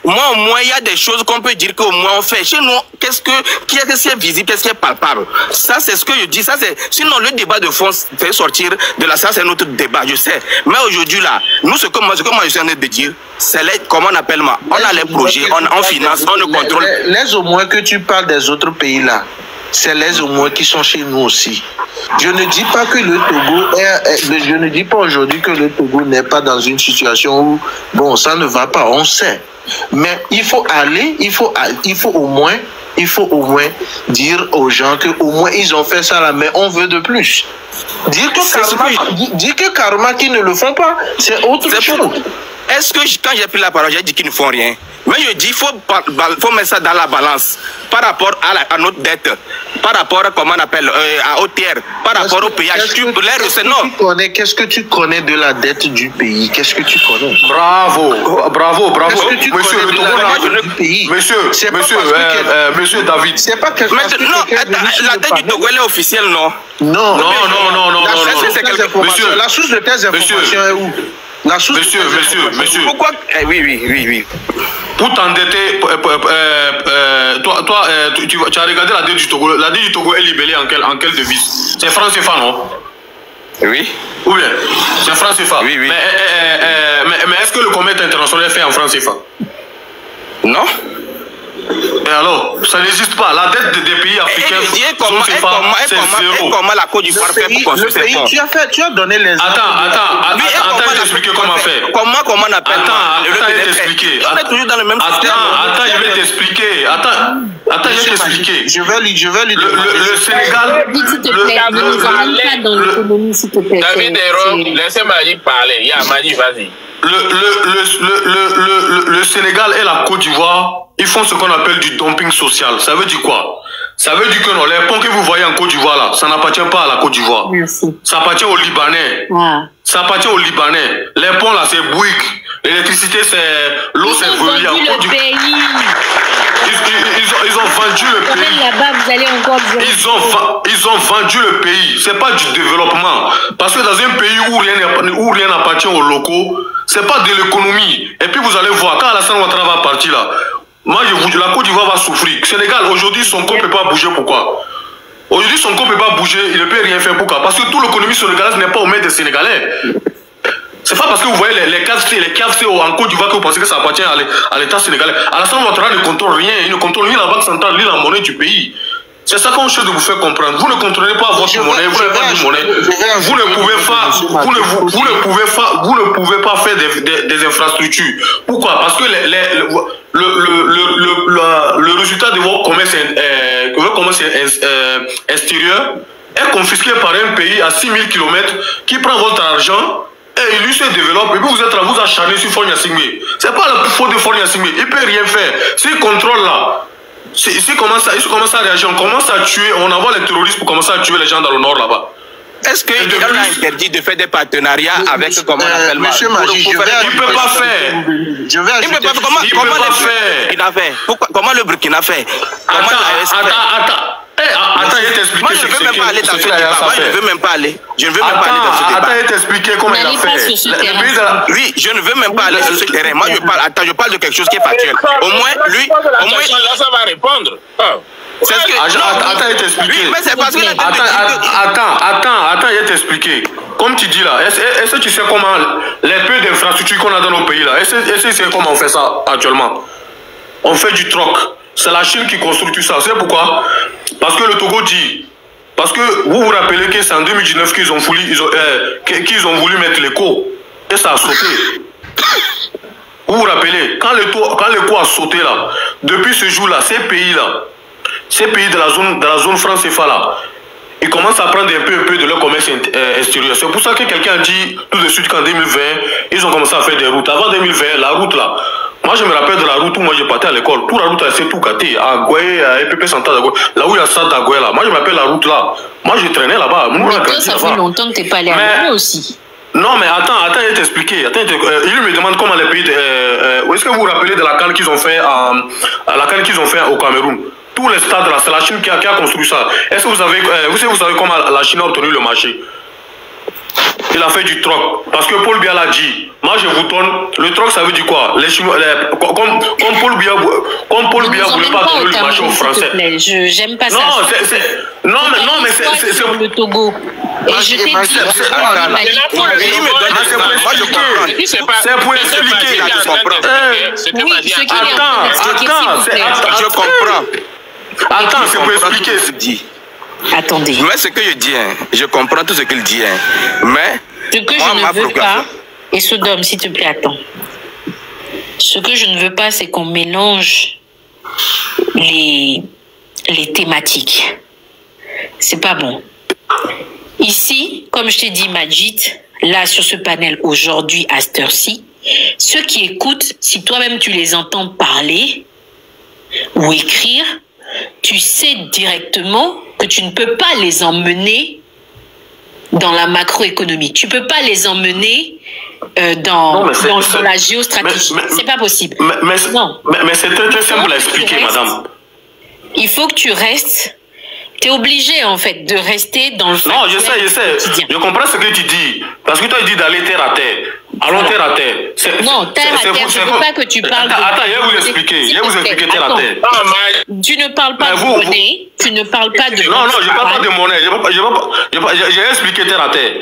Speaker 4: au moins, il y a des choses qu'on peut dire qu'au moins on fait. Chez nous, qu'est-ce qui est visible, qu'est-ce qui est palpable? Ça, c'est ce que je dis. Ça, c'est, sinon, le débat de fond fait sortir de la salle, c'est notre débat, je sais. Mais aujourd'hui, là, nous, ce que moi, je suis en train de dire, c'est comment on appelle moi. On a les projets, on finance, on le contrôle.
Speaker 2: Laisse au moins que tu parles des autres pays là. C'est les au moins qui sont chez nous aussi. Je ne dis pas que le Togo je ne dis pas aujourd'hui que le Togo n'est pas dans une situation où, bon, ça ne va pas, on sait. Mais il faut aller, il faut au moins dire aux gens que au moins ils ont fait ça là, mais on veut de plus. Dire que Karma qui ne le font pas, c'est autre chose.
Speaker 4: Est-ce que quand j'ai pris la parole, j'ai dit qu'ils ne font rien? Mais je dis qu'il faut mettre ça dans la balance par rapport à notre dette, par rapport à comment on appelle, à OTR, par rapport au péage.
Speaker 2: Qu'est-ce que tu connais de la dette du pays? Qu'est-ce que tu connais?
Speaker 3: Bravo.
Speaker 2: Qu'est-ce que tu connais de la dette du pays?
Speaker 3: Monsieur David.
Speaker 2: C'est pas quelque chose.
Speaker 4: Non, la dette du Togo, elle est officielle, non?
Speaker 2: Non.
Speaker 3: Monsieur,
Speaker 2: la source de tes informations est où?
Speaker 3: Monsieur.
Speaker 4: Pourquoi? Oui.
Speaker 3: Pour t'endetter, toi, tu as regardé la dette du Togo. La dette du Togo est libellée en quelle devise? C'est franc CFA, non?
Speaker 4: Oui.
Speaker 3: Ou bien? C'est franc CFA.
Speaker 4: Oui.
Speaker 3: Mais est-ce que le commerce international est fait en franc CFA?
Speaker 4: Non.
Speaker 3: Et alors, ça n'existe pas. La dette des pays africains,
Speaker 4: comment la Côte d'Ivoire fait pour construire ces fonds?
Speaker 2: Tu as donné les...
Speaker 3: Attends, je vais t'expliquer comment faire.
Speaker 4: Comment on appelle?
Speaker 3: Attends, je vais t'expliquer.
Speaker 4: On est toujours dans le même système.
Speaker 3: Attends, je vais t'expliquer. Attends, je vais t'expliquer.
Speaker 2: Je vais lui
Speaker 3: le Sénégal...
Speaker 1: S'il te plaît, ne nous emmène pas dans l'économie, s'il te plaît.
Speaker 5: David Héro, laissez Madi parler. Madi, vas-y.
Speaker 3: Le Sénégal et la Côte d'Ivoire, ils font ce qu'on appelle du dumping social. Ça veut dire quoi? Ça veut dire que non, les ponts que vous voyez en Côte d'Ivoire là, ça n'appartient pas à la Côte d'Ivoire. Ça appartient aux Libanais. Ça appartient aux Libanais. Les ponts là, c'est Bouygues. L'électricité, c'est l'eau, c'est Veolia.
Speaker 1: Ils ont vendu le pays.
Speaker 3: Ils ont vendu le pays.
Speaker 1: Là-bas, vous allez encore
Speaker 3: ils ont vendu le pays. C'est pas du développement. Parce que dans un pays où rien n'appartient aux locaux, c'est pas de l'économie. Et puis vous allez voir, quand Alassane Ouattara va partir là, moi la Côte d'Ivoire va souffrir. Sénégal, aujourd'hui, Sonko ne peut pas bouger. Pourquoi? Aujourd'hui, Sonko ne peut pas bouger, il ne peut rien faire. Pourquoi? Parce que toute l'économie sénégalaise n'est pas aux mains des Sénégalais. C'est pas parce que vous voyez les KFC en Côte d'Ivoire que vous pensez que ça appartient à l'État sénégalais. Alassane Ouattara ne contrôle rien. Il ne contrôle ni la banque centrale, ni la monnaie du pays. C'est ça qu'on cherche de vous faire comprendre. Vous ne contrôlez pas votre monnaie, vous n'avez pas de monnaie. Vous ne pouvez pas faire des infrastructures. Pourquoi? Parce que le résultat de votre commerce extérieur est confisqué par un pays à 6000 km qui prend votre argent et il lui se développe. Et puis vous êtes là, vous acharnez sur Faure Gnassingbé. C'est pas la faute de Faure Gnassingbé. Il ne peut rien faire. S'il contrôle là, s'il commence à réagir, on commence à tuer, on envoie les terroristes pour commencer à tuer les gens dans le nord là-bas.
Speaker 4: Est-ce qu'il a interdit de faire des partenariats avec comment on appelle
Speaker 2: Monsieur Magie,
Speaker 3: il ne peut pas faire.
Speaker 2: Je vais ajouter.
Speaker 4: Comment le Burkina fait?
Speaker 3: Attends, je vais t'expliquer.
Speaker 4: Moi, je ne veux même pas aller dans ce débat. Moi, je ne veux même pas aller. Je ne veux même pas aller dans ce débat.
Speaker 3: Attends, je vais t'expliquer comment il a fait.
Speaker 4: Oui, je ne veux même pas aller sur ce terrain. Moi, je parle de quelque chose qui est factuel. Au moins, lui,
Speaker 5: là, ça va répondre.
Speaker 3: C'est ce que... Attends, je vais t'expliquer.
Speaker 4: Oui, mais c'est parce que...
Speaker 3: Attends, je vais t'expliquer. Comme tu dis là, est-ce que tu sais comment les peu d'infrastructures qu'on a dans nos pays là, est-ce que tu sais comment on fait ça actuellement? On fait du troc. C'est la Chine qui construit tout ça. C'est pourquoi? Parce que le Togo dit. Parce que vous vous rappelez que c'est en 2019 qu'ils ont voulu mettre l'écho. Et ça a sauté. Vous vous rappelez? Quand l'écho a sauté là, depuis ce jour-là, ces pays de la zone franc CFA là, ils commencent à prendre un peu de leur commerce extérieur. C'est pour ça que quelqu'un a dit tout de suite qu'en 2020, ils ont commencé à faire des routes. Avant 2020, la route là, moi je me rappelle de la route où moi je partais à l'école. Toute la route là, c'est tout gâté. À Goué, à EPP Central, là où il y a ça d'Agoué là. Moi je me rappelle la route là. Moi je traînais là-bas.
Speaker 1: Mais ça fait longtemps que tu n'es pas allé à Goué aussi.
Speaker 3: Non mais attends, je vais t'expliquer. Il me demande comment les pays... est-ce que vous vous rappelez de la canne qu'ils ont fait au Cameroun? Tous les stades là, c'est la Chine qui a construit ça. Est-ce que vous savez comment la Chine a obtenu le marché? Il a fait du troc. Parce que Paul Biya l'a dit. Moi je vous donne. Le troc ça veut dire quoi? Les Chinois, comme Paul Biya ne voulait pas donner le marché aux Français.
Speaker 1: J'aime pas ça.
Speaker 3: Non mais c'est
Speaker 1: le Togo. Et je t'ai dit,
Speaker 3: c'est pour expliquer.
Speaker 4: Je comprends.
Speaker 3: Attends, c'est pour expliquer.
Speaker 1: Attendez.
Speaker 4: Mais ce que je dis, je comprends tout ce qu'il dit. Mais
Speaker 1: ce que je ne veux pas, et Sodome, s'il te plaît, attends. Ce que je ne veux pas, c'est qu'on mélange les thématiques. C'est pas bon. Ici, comme je t'ai dit, Majid, là, sur ce panel, aujourd'hui, à cette heure-ci, ceux qui écoutent, si toi-même tu les entends parler ou écrire, tu sais directement que tu ne peux pas les emmener dans la macroéconomie. Tu ne peux pas les emmener dans la géostratégie. C'est pas possible.
Speaker 3: Mais c'est très simple à expliquer, madame.
Speaker 1: Il faut que tu restes... Tu es obligé, en fait, de rester dans le...
Speaker 3: Non, je sais. Je comprends ce que tu dis. Parce que toi, tu dis d'aller terre à terre. Allons terre à terre.
Speaker 1: Non, terre à terre, je ne veux pas que tu parles...
Speaker 3: Attends, je vais vous expliquer terre à terre.
Speaker 1: Tu ne parles pas de monnaie, tu ne parles pas de...
Speaker 3: Non, je ne parle pas de monnaie. Je vais expliquer terre à terre.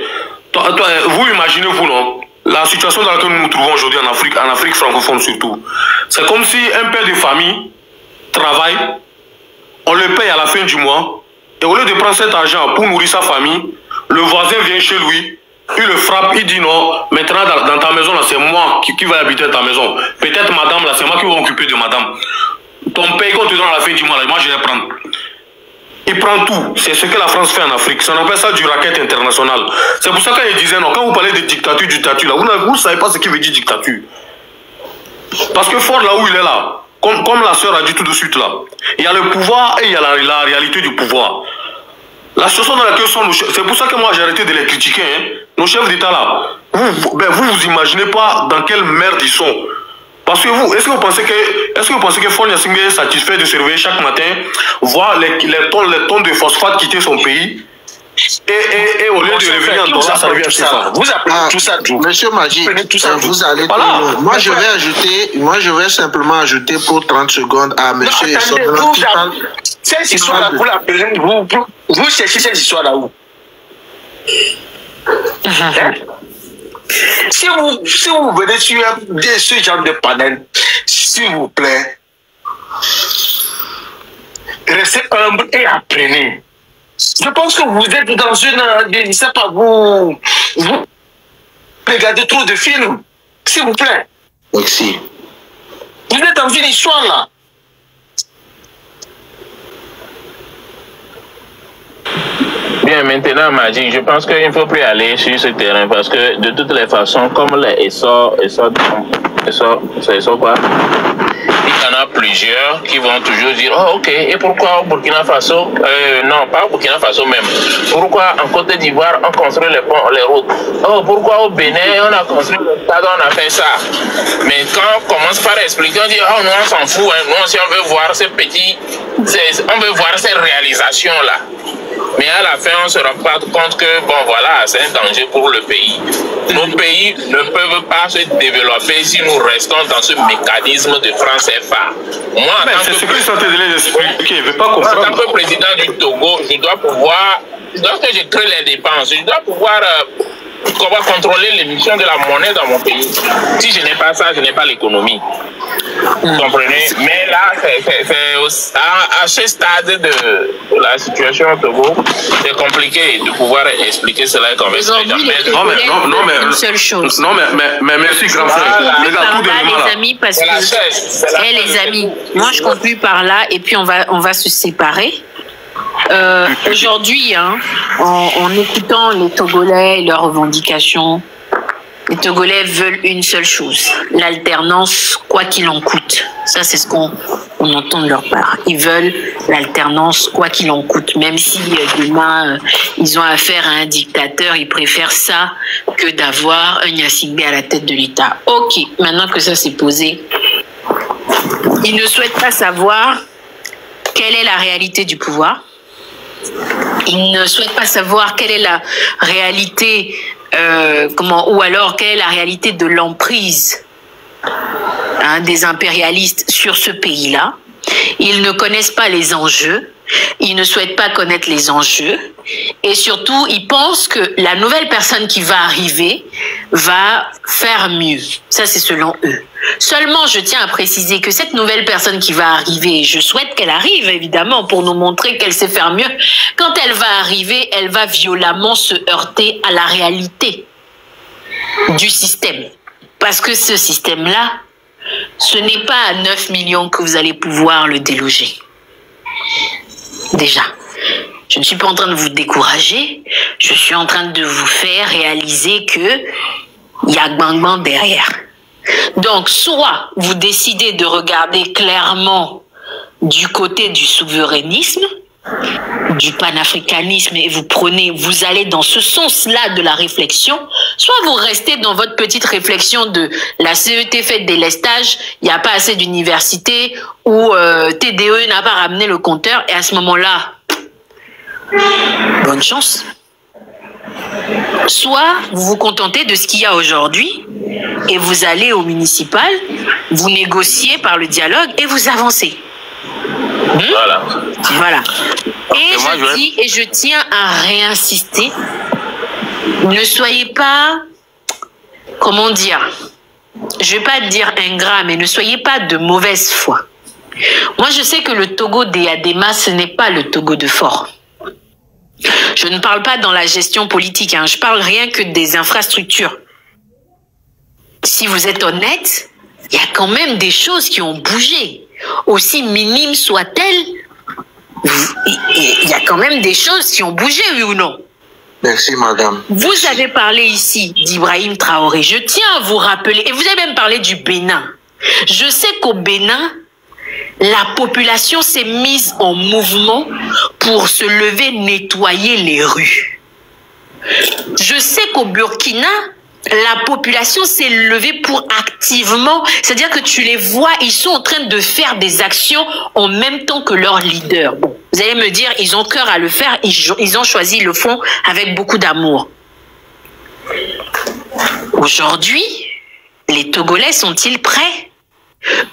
Speaker 3: Vous imaginez-vous, non? La situation dans laquelle nous nous trouvons aujourd'hui en Afrique francophone surtout. C'est comme si un père de famille travaille, on le paye à la fin du mois, et au lieu de prendre cet argent pour nourrir sa famille, le voisin vient chez lui, il le frappe, il dit non, maintenant dans ta maison, là, c'est moi qui va habiter ta maison. Peut-être madame, là, c'est moi qui vais m'occuper de madame. Ton paye qu'on te donne à la fin du mois, là, moi je vais prendre. Il prend tout. C'est ce que la France fait en Afrique. Ça, on appelle ça du racket international. C'est pour ça que je disais non, quand vous parlez de dictature, là, vous ne savez pas ce qui veut dire dictature. Parce que fort là où il est là, comme la sœur a dit tout de suite là, il y a le pouvoir et il y a la réalité du pouvoir. La situation dans laquelle sont nos chefs, c'est pour ça que moi j'ai arrêté de les critiquer, hein. Nos chefs d'État là, vous imaginez pas dans quelle merde ils sont. Parce que vous, est-ce que vous pensez que Faure Gnassingbé est satisfait de se réveiller chaque matin, voir les tonnes de phosphate quitter son pays, et au lieu de revenir en dollars, ça revient à ça.
Speaker 5: Vous appelez tout ça d'où?
Speaker 2: Monsieur Maji, vous allez
Speaker 3: voilà.
Speaker 2: Moi je vais simplement ajouter pour 30 secondes à monsieur Essodran qui parle.
Speaker 5: Cette histoire-là, vous l'appelez, vous cherchez cette histoire-là où? Si vous venez sur ce genre de panel, s'il vous plaît, restez humble et apprenez. Je pense que vous êtes dans une... Je ne sais pas, vous regardez trop de films. S'il vous plaît.
Speaker 2: Merci.
Speaker 5: Vous êtes dans une histoire là.
Speaker 6: Bien, maintenant, Magic, je pense qu'il ne faut plus aller sur ce terrain parce que de toutes les façons, comme les essor quoi? Il y en a plusieurs qui vont toujours dire oh ok, et pourquoi au Burkina Faso non, pas au Burkina Faso même. Pourquoi en Côte d'Ivoire on construit les ponts, les routes? Oh, pourquoi au Bénin on a construit le stade, on a fait ça? Mais quand on commence par expliquer, on dit oh non, on s'en fout, hein. Nous si on veut voir ces petits, on veut voir ces réalisations là. Mais à la fin, on se rend pas compte que, bon voilà, c'est un danger pour le pays. Nos pays ne peuvent pas se développer si nous restons dans ce mécanisme de franc CFA. Moi,
Speaker 3: c'est ce que je suis en train de les expliquer, je ne veux pas comprendre.
Speaker 6: En tant que président du Togo, je dois pouvoir, lorsque je crée les dépenses, je dois pouvoir contrôler l'émission de la monnaie dans mon pays. Si je n'ai pas ça, je n'ai pas l'économie. Vous comprenez? Mais là, c'est à ce stade de la situation au Togo, c'est compliqué de pouvoir expliquer cela et convaincre les gens.
Speaker 1: Une seule chose.
Speaker 3: Non, mais merci, grand frère.
Speaker 1: Les amis, parce que les amis, moi je conclue par là et puis on va se séparer. Aujourd'hui, hein, en écoutant les Togolais et leurs revendications, les Togolais veulent une seule chose, l'alternance, quoi qu'il en coûte. Ça, c'est ce qu'on entend de leur part. Ils veulent l'alternance, quoi qu'il en coûte. Même si demain, ils ont affaire à un dictateur, ils préfèrent ça que d'avoir un Gnassingbé à la tête de l'État. Ok, maintenant que ça s'est posé, ils ne souhaitent pas savoir quelle est la réalité du pouvoir. Ils ne souhaitent pas savoir quelle est la réalité, ou alors quelle est la réalité de l'emprise des impérialistes sur ce pays-là. Ils ne connaissent pas les enjeux. Ils ne souhaitent pas connaître les enjeux. Et surtout, ils pensent que la nouvelle personne qui va arriver va faire mieux. Ça, c'est selon eux. Seulement, je tiens à préciser que cette nouvelle personne qui va arriver, je souhaite qu'elle arrive, évidemment, pour nous montrer qu'elle sait faire mieux. Quand elle va arriver, elle va violemment se heurter à la réalité du système. Parce que ce système-là, ce n'est pas à 9 millions que vous allez pouvoir le déloger. Déjà. Je ne suis pas en train de vous décourager, je suis en train de vous faire réaliser que il y a Gbangban derrière. Donc, soit vous décidez de regarder clairement du côté du souverainisme, du panafricanisme, et vous allez dans ce sens-là de la réflexion, soit vous restez dans votre petite réflexion de la CET fait des lestages, il n'y a pas assez d'universités, ou TDE n'a pas ramené le compteur, et à ce moment-là, bonne chance. Soit vous vous contentez de ce qu'il y a aujourd'hui et vous allez au municipal, vous négociez par le dialogue et vous avancez. Voilà. Et je tiens à réinsister, ne soyez pas, comment dire, je ne vais pas dire ingrat, mais ne soyez pas de mauvaise foi. Moi, je sais que le Togo des Adema, ce n'est pas le Togo de Fort. Je ne parle pas dans la gestion politique, hein. Je parle rien que des infrastructures. Si vous êtes honnête, il y a quand même des choses qui ont bougé. Aussi minimes soient-elles, il y a quand même des choses qui ont bougé, oui ou non?
Speaker 2: Merci, madame.
Speaker 1: Vous avez parlé ici d'Ibrahim Traoré. Je tiens à vous rappeler, et vous avez même parlé du Bénin. Je sais qu'au Bénin, la population s'est mise en mouvement pour se lever, nettoyer les rues. Je sais qu'au Burkina, la population s'est levée pour activement, c'est-à-dire que tu les vois, ils sont en train de faire des actions en même temps que leur leader. Bon, vous allez me dire, ils ont cœur à le faire, ils ont choisi le fond avec beaucoup d'amour. Aujourd'hui, les Togolais sont-ils prêts,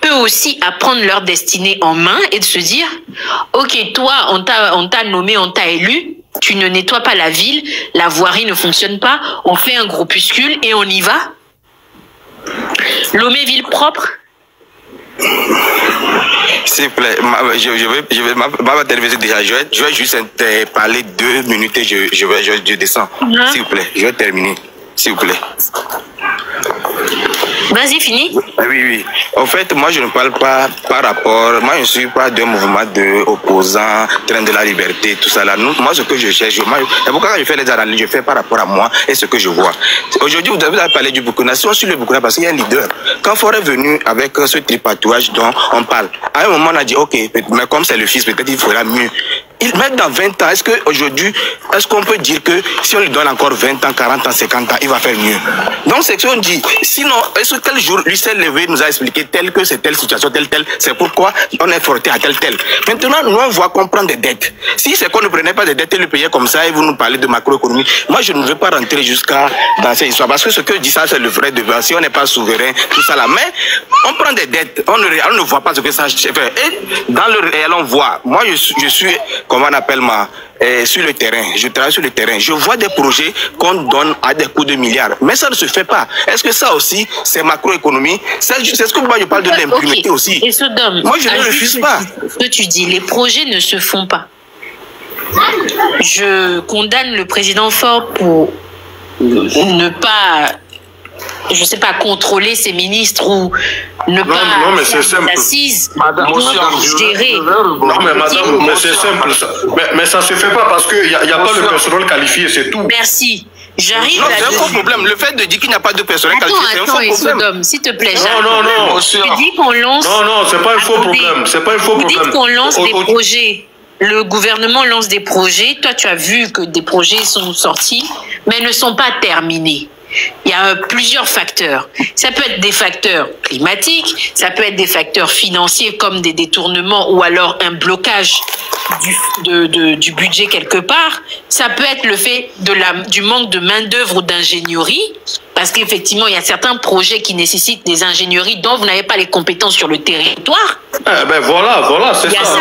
Speaker 1: eux aussi, à prendre leur destinée en main et de se dire, ok, toi, on t'a nommé, on t'a élu, tu ne nettoies pas la ville, la voirie ne fonctionne pas, on fait un groupuscule et on y va. Lomé ville propre.
Speaker 4: S'il vous plaît, ma télévision déjà, je vais juste parler 2 minutes et je descends. S'il vous plaît, je vais terminer. S'il vous plaît.
Speaker 1: Vas-y, fini.
Speaker 4: Oui. En fait, moi, je ne parle pas par rapport... Moi, je ne suis pas d'un mouvement d'opposants, train de la liberté, tout ça là. Moi, ce que je cherche... Et pourquoi je fais les analyses, je fais par rapport à moi et ce que je vois. Aujourd'hui, vous avez parlé du Burkina. Si on suit le Burkina, parce qu'il y a un leader. Quand Faure est venu avec ce tripatouage dont on parle, à un moment, on a dit, ok, mais comme c'est le fils, peut-être il fera mieux. Même dans 20 ans, est-ce qu'aujourd'hui, est-ce qu'on peut dire que si on lui donne encore 20 ans, 40 ans, 50 ans, il va faire mieux? Donc, c'est ce qu'on dit. Sinon, est-ce que tel jour, lui s'est levé, nous a expliqué tel que c'est telle situation, telle, c'est pourquoi on est frotté à tel. Maintenant, nous, on voit qu'on prend des dettes. Si c'est qu'on ne prenait pas des dettes et le payait comme ça, et vous nous parlez de macroéconomie, moi, je ne veux pas rentrer jusqu'à dans cette histoire. Parce que ce que je dis ça, c'est le vrai devoir. Si on n'est pas souverain, tout ça là. Mais, on prend des dettes, on ne voit pas ce que ça fait. Et dans le réel, on voit. Moi, je suis comment on appelle sur le terrain, je travaille sur le terrain, je vois des projets qu'on donne à des coûts de milliards, mais ça ne se fait pas. Est-ce que ça aussi, c'est macroéconomie? C'est ce que moi je parle de l'impunité aussi.
Speaker 1: Et Sodome,
Speaker 4: moi je ne refuse pas.
Speaker 1: Ce que tu dis, les projets ne se font pas. Je condamne le président Faure pour ne pas, je sais pas, contrôler ses ministres ou ne pas
Speaker 3: mais c'est simple.
Speaker 1: Assises
Speaker 3: Madame,
Speaker 1: gérer.
Speaker 3: Non, mais madame, mais c'est simple ça. Mais ça se fait pas parce qu'il n'y a pas le personnel qualifié, c'est tout.
Speaker 1: Merci. J'arrive
Speaker 4: là. C'est un faux problème. Le fait de dire qu'il n'y a pas de personnel qualifié, c'est un faux problème.
Speaker 1: Sodome, s'il te plaît.
Speaker 3: Non.
Speaker 1: Tu dis qu'on lance.
Speaker 3: Non, c'est pas un faux problème. C'est pas un faux problème.
Speaker 1: Vous dites qu'on lance des projets. Le gouvernement lance des projets. Toi, tu as vu que des projets sont sortis, mais ne sont pas terminés. Il y a plusieurs facteurs. Ça peut être des facteurs climatiques, ça peut être des facteurs financiers comme des détournements ou alors un blocage du budget quelque part. Ça peut être le fait du manque de main-d'œuvre ou d'ingénierie, parce qu'effectivement, il y a certains projets qui nécessitent des ingénieries dont vous n'avez pas les compétences sur le territoire.
Speaker 3: Voilà, c'est ça.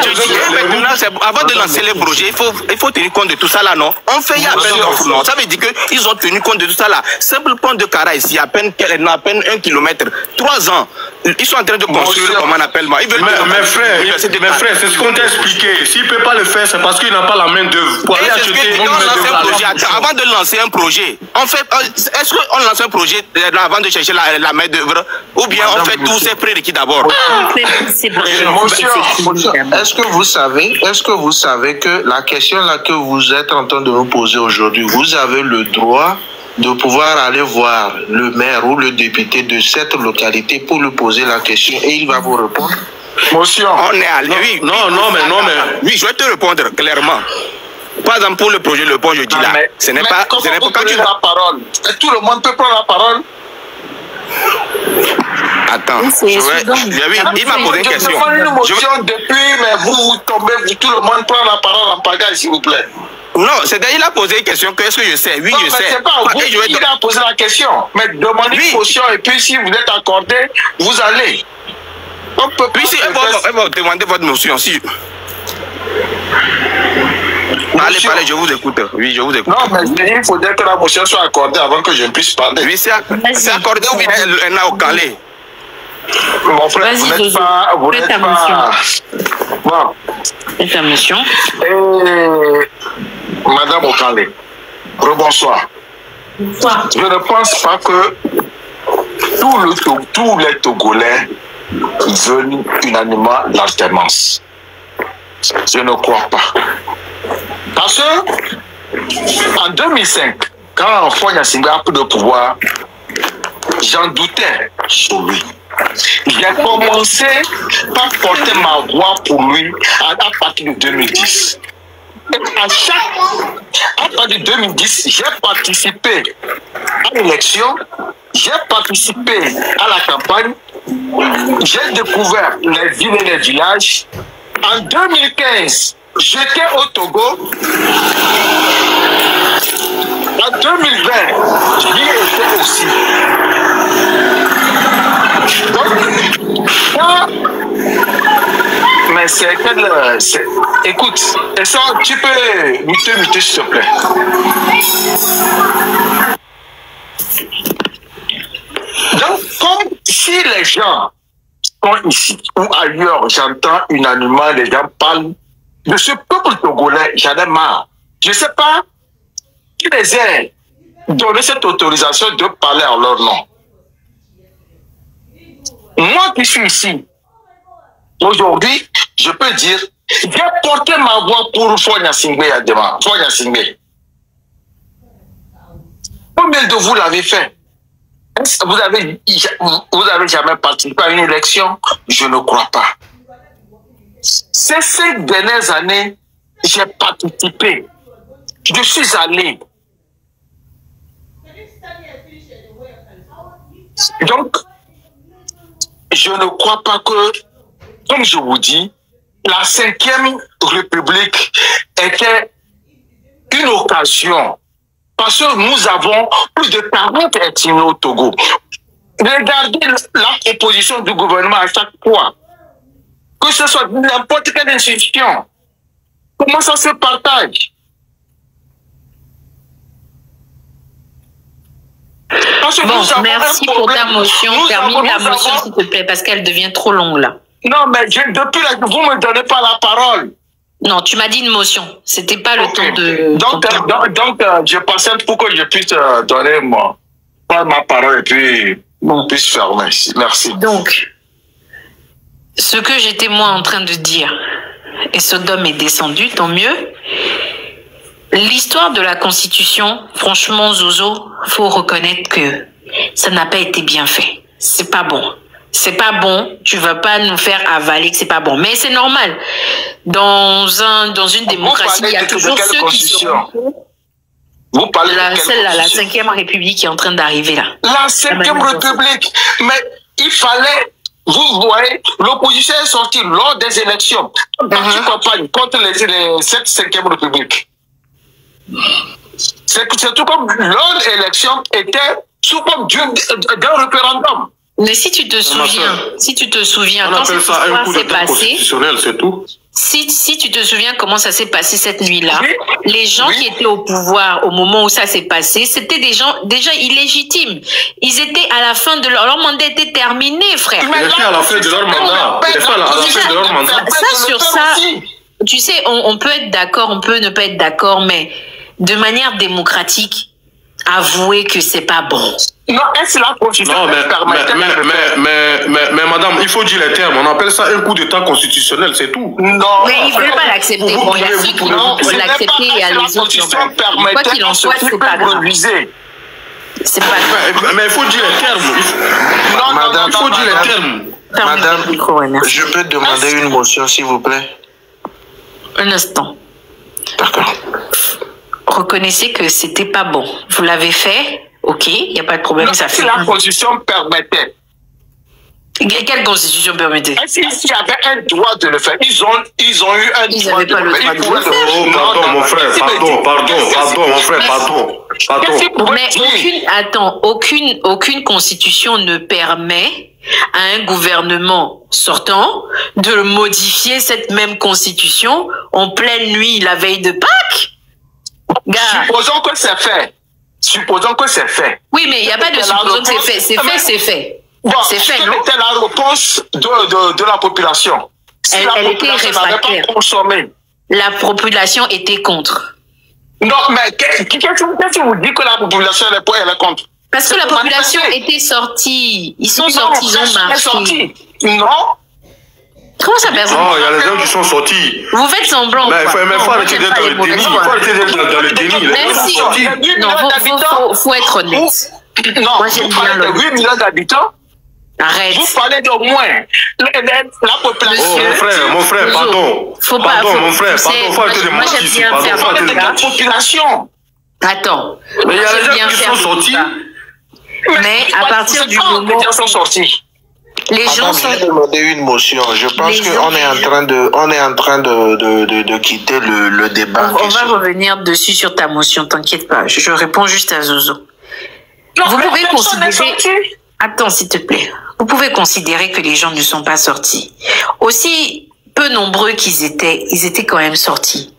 Speaker 4: Avant de lancer les projets, il faut tenir compte de tout ça là, non? On fait il y a à peine non. Ça veut dire qu'ils ont tenu compte de tout ça là. Simple pont de Cara ici, à peine 1 kilomètre, 3 ans. Ils sont en train de construire, comment on appelle moi.
Speaker 3: Mes frères, c'est ce qu'on t'a expliqué. S'il ne peut pas le faire, c'est parce qu'il n'a pas la main d'œuvre.
Speaker 4: Avant de lancer un projet, est-ce qu'on lance un projet avant de chercher la main d'œuvre, ou bien on fait tous ces prérequis d'abord?
Speaker 2: Est-ce que vous savez que la question là que vous êtes en train de nous poser aujourd'hui, vous avez le droit de pouvoir aller voir le maire ou le député de cette localité pour lui poser la question et il va vous répondre?
Speaker 4: Monsieur, on est allé. Oui, je vais te répondre clairement. Par exemple, pour le projet Le Pont, je dis là, ce n'est pas quand tu
Speaker 5: la parole. Tout le monde peut prendre la parole.
Speaker 4: Attends, il m'a posé une question.
Speaker 5: Je demande une motion depuis, mais vous tombez, tout le monde prend la parole en pagaille, s'il vous plaît.
Speaker 4: Non, c'est-à-dire il a posé une question, qu'est-ce que je sais? Oui, je sais.
Speaker 5: C'est pas vous qui a posé la question. Mais demandez une motion et puis si vous êtes accordé, vous allez. On peut pas.
Speaker 4: Elle va demander votre motion. Si... Parlez, je vous écoute. Oui, je vous écoute.
Speaker 5: Non, mais il faudrait que la motion soit accordée avant que je ne puisse parler.
Speaker 4: Oui, c'est accordé ou bien elle n'a au calé.
Speaker 5: Mon frère, vous n'êtes pas... Vous n'êtes pas... Bon.
Speaker 1: Fais ta motion.
Speaker 5: Madame Okale, rebonsoir.
Speaker 1: Bonsoir.
Speaker 5: Je ne pense pas que tous les Togolais veulent unanimement l'alternance. Je ne crois pas. Parce que en 2005, quand Fonya Singha a pris le pouvoir, j'en doutais sur lui. J'ai commencé par porter ma voix pour lui à partir de 2010. Et à partir de 2010, j'ai participé à l'élection, j'ai participé à la campagne, j'ai découvert les villes et les villages. En 2015, j'étais au Togo. En 2020, j'y étais aussi. Donc, ça, mais c'est quel... Écoute, et ça, tu peux muter s'il te plaît. Donc, comme si les gens sont ici ou ailleurs, j'entends unanimement les gens parlent de ce peuple togolais, j'en ai marre. Je ne sais pas qui les a donné cette autorisation de parler en leur nom. Moi qui suis ici, aujourd'hui, je peux dire, j'ai porté ma voix pour Fonya Singbe à demain. Fonya Singbe. Combien de vous l'avez fait? Vous avez jamais participé à une élection? Je ne crois pas. Ces 5 dernières années, j'ai participé. Je suis allé. Donc, je ne crois pas que, comme je vous dis, la 5e République était une occasion. Parce que nous avons plus de 40 ethnies au Togo. Regardez la proposition du gouvernement à chaque fois. Que ce soit n'importe quelle institution. Comment ça se partage?
Speaker 1: Bon, merci pour ta motion. Termine ta motion, s'il te plaît, parce qu'elle devient trop longue, là.
Speaker 5: Non, mais depuis là, vous ne me donnez pas la parole.
Speaker 1: Non, tu m'as dit une motion. C'était pas le temps de...
Speaker 5: Donc, je pensais pour que je puisse donner ma parole et puis on puisse fermer. Merci.
Speaker 1: Donc, ce que j'étais moi en train de dire, et Sodome est descendu, tant mieux. L'histoire de la Constitution, franchement, Zozo, faut reconnaître que ça n'a pas été bien fait. C'est pas bon. C'est pas bon. Tu vas pas nous faire avaler que c'est pas bon. Mais c'est normal. Dans une démocratie, il y a toujours ceux qui sont...
Speaker 5: Vous parlez de
Speaker 1: celle-là, la 5e République qui est en train d'arriver là.
Speaker 5: La 5e République. Mais il fallait... Vous voyez, l'opposition est sortie lors des élections. Parti campagne contre cette 5e République. C'est tout comme lors de l'élection était sous forme d'un référendum.
Speaker 1: Mais si tu te souviens, quand cette histoire s'est passée,
Speaker 3: c'est tout.
Speaker 1: Si tu te souviens comment ça s'est passé cette nuit-là, les gens qui étaient au pouvoir au moment où ça s'est passé, c'était des gens déjà illégitimes. Ils étaient à la fin de leur mandat était terminé, frère.
Speaker 3: Ils étaient à la fin de leur mandat.
Speaker 1: Ça, sur ça, tu sais, on peut être d'accord, on peut ne pas être d'accord, mais de manière démocratique, avouer que c'est pas bon.
Speaker 5: Non, est-ce la constitution
Speaker 3: mais madame, il faut dire les termes. On appelle ça un coup d'état constitutionnel, c'est tout.
Speaker 5: Non.
Speaker 1: Mais il ne veut pas l'accepter. Bon, il y a ceux qui vont l'accepter et il y a les autres. Quoi qu'il en soit, c'est pas grave. C'est pas grave.
Speaker 3: Mais il faut dire les termes.
Speaker 2: Madame,
Speaker 3: il faut dire les termes.
Speaker 2: Madame, je peux demander une motion, s'il vous plaît?
Speaker 1: Un instant.
Speaker 2: D'accord.
Speaker 1: Reconnaissez que c'était pas bon. Vous l'avez fait, ok, il n'y a pas de problème.
Speaker 5: Non, ça fait la constitution permettait.
Speaker 1: Quelle constitution permettait?
Speaker 5: Est-ce qu'il y avait un droit de le faire? Ils ont eu un droit de le faire.
Speaker 3: Pardon, mon frère, pardon, mon frère, pardon.
Speaker 1: Mais aucune constitution ne permet à un gouvernement sortant de modifier cette même constitution en pleine nuit, la veille de Pâques.
Speaker 5: Supposons que c'est fait. Supposons que c'est fait.
Speaker 1: Oui, mais il n'y a pas de supposons que c'est fait. C'est fait, c'est fait.
Speaker 5: Bon,
Speaker 1: c'est fait,
Speaker 5: quelle
Speaker 1: non?
Speaker 5: était la réponse de la population? Si
Speaker 1: Elle
Speaker 5: la
Speaker 1: était
Speaker 5: population n'avait
Speaker 1: réfractaire.
Speaker 5: pas consommé.
Speaker 1: La population était contre.
Speaker 5: Non, mais qu'est-ce que vous dites que la population elle est contre?
Speaker 1: Parce que la
Speaker 5: C'est
Speaker 1: population
Speaker 5: manifesté.
Speaker 1: était sortie. Ils sont
Speaker 5: Non,
Speaker 1: sortis, ils ont
Speaker 5: personne n'est
Speaker 1: marché.
Speaker 5: sorti. Non.
Speaker 1: Comment ça, personne?
Speaker 3: Non, il y a les gens qui sont sortis.
Speaker 1: Vous faites semblant.
Speaker 3: Mais il
Speaker 1: quoi.
Speaker 3: faut
Speaker 1: Non,
Speaker 3: arrêter
Speaker 1: j'aime
Speaker 3: d'être
Speaker 1: pas
Speaker 3: dans
Speaker 1: les
Speaker 3: le déni.
Speaker 1: mauvaises
Speaker 3: Il
Speaker 1: voix.
Speaker 3: faut arrêter d'être dans le déni. Les gens
Speaker 1: Merci.
Speaker 3: sont sortis.
Speaker 1: Non, faut être honnête.
Speaker 5: Non,
Speaker 1: Moi, j'aime
Speaker 5: vous
Speaker 1: bien
Speaker 5: parlez de
Speaker 1: l'honnêteté.
Speaker 5: 8 millions d'habitants.
Speaker 1: Arrête.
Speaker 5: Vous parlez d'au moins la population.
Speaker 3: Oh, mon frère, pardon.
Speaker 1: Faut pas.
Speaker 3: Pardon, mon frère,
Speaker 1: tu sais,
Speaker 3: pardon, faut arrêter de
Speaker 1: moi,
Speaker 3: mentir
Speaker 1: j'aime
Speaker 3: ici.
Speaker 1: bien
Speaker 3: Pardon,
Speaker 1: faire
Speaker 3: faut arrêter
Speaker 1: comme
Speaker 3: de
Speaker 5: La
Speaker 1: ça.
Speaker 5: population.
Speaker 1: Attends.
Speaker 3: Mais il y a
Speaker 1: J'aime
Speaker 3: les
Speaker 1: bien
Speaker 3: gens qui
Speaker 1: faire
Speaker 3: sont
Speaker 1: comme
Speaker 3: sortis.
Speaker 1: ça. Mais à partir du moment
Speaker 5: Les gens sont sortis.
Speaker 1: les gens
Speaker 2: Madame,
Speaker 1: sont.
Speaker 2: j'ai demandé une motion. Je pense
Speaker 1: Les
Speaker 2: qu'on
Speaker 1: gens-
Speaker 2: est en train de quitter le débat.
Speaker 1: On va revenir dessus sur ta motion, t'inquiète pas. Je réponds juste à Zozo. Vous
Speaker 5: mais
Speaker 1: pouvez
Speaker 5: personne n'est
Speaker 1: considérer.
Speaker 5: sorti.
Speaker 1: Attends, s'il te plaît. Vous pouvez considérer que les gens ne sont pas sortis. Aussi peu nombreux qu'ils étaient, ils étaient quand même sortis.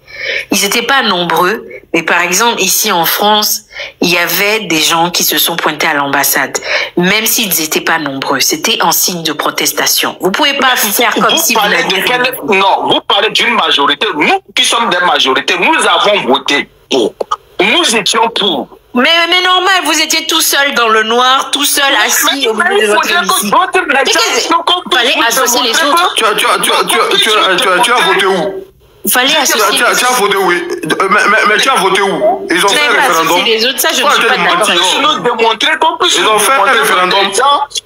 Speaker 1: Ils n'étaient pas nombreux, mais par exemple, ici en France, il y avait des gens qui se sont pointés à l'ambassade. Même s'ils n'étaient pas nombreux, c'était en signe de protestation. Vous pouvez pas faire comme si vous
Speaker 5: parlez
Speaker 1: n'aviez
Speaker 5: de
Speaker 1: rien.
Speaker 5: Non, vous parlez d'une majorité. Nous qui sommes des majorités, nous avons voté pour. Nous étions pour.
Speaker 1: Mais normal, vous étiez tout seul dans le noir, tout seul assis au milieu
Speaker 5: Mais
Speaker 1: de
Speaker 5: il
Speaker 1: votre
Speaker 5: faudrait que
Speaker 1: hémicycle.
Speaker 5: d'autres
Speaker 1: Mais fallait associer les autres.
Speaker 3: Tu as voté où?
Speaker 1: Fallait associer
Speaker 3: Tu as voté où? Mais tu as voté où? Ils ont fait un
Speaker 1: pas
Speaker 3: référendum.
Speaker 1: associer les autres, ça je ne
Speaker 3: Faut
Speaker 1: suis pas
Speaker 3: arrêter de
Speaker 1: d'accord.
Speaker 3: mentir.
Speaker 5: nous démontrer qu'on peut
Speaker 3: Ils ont fait un référendum.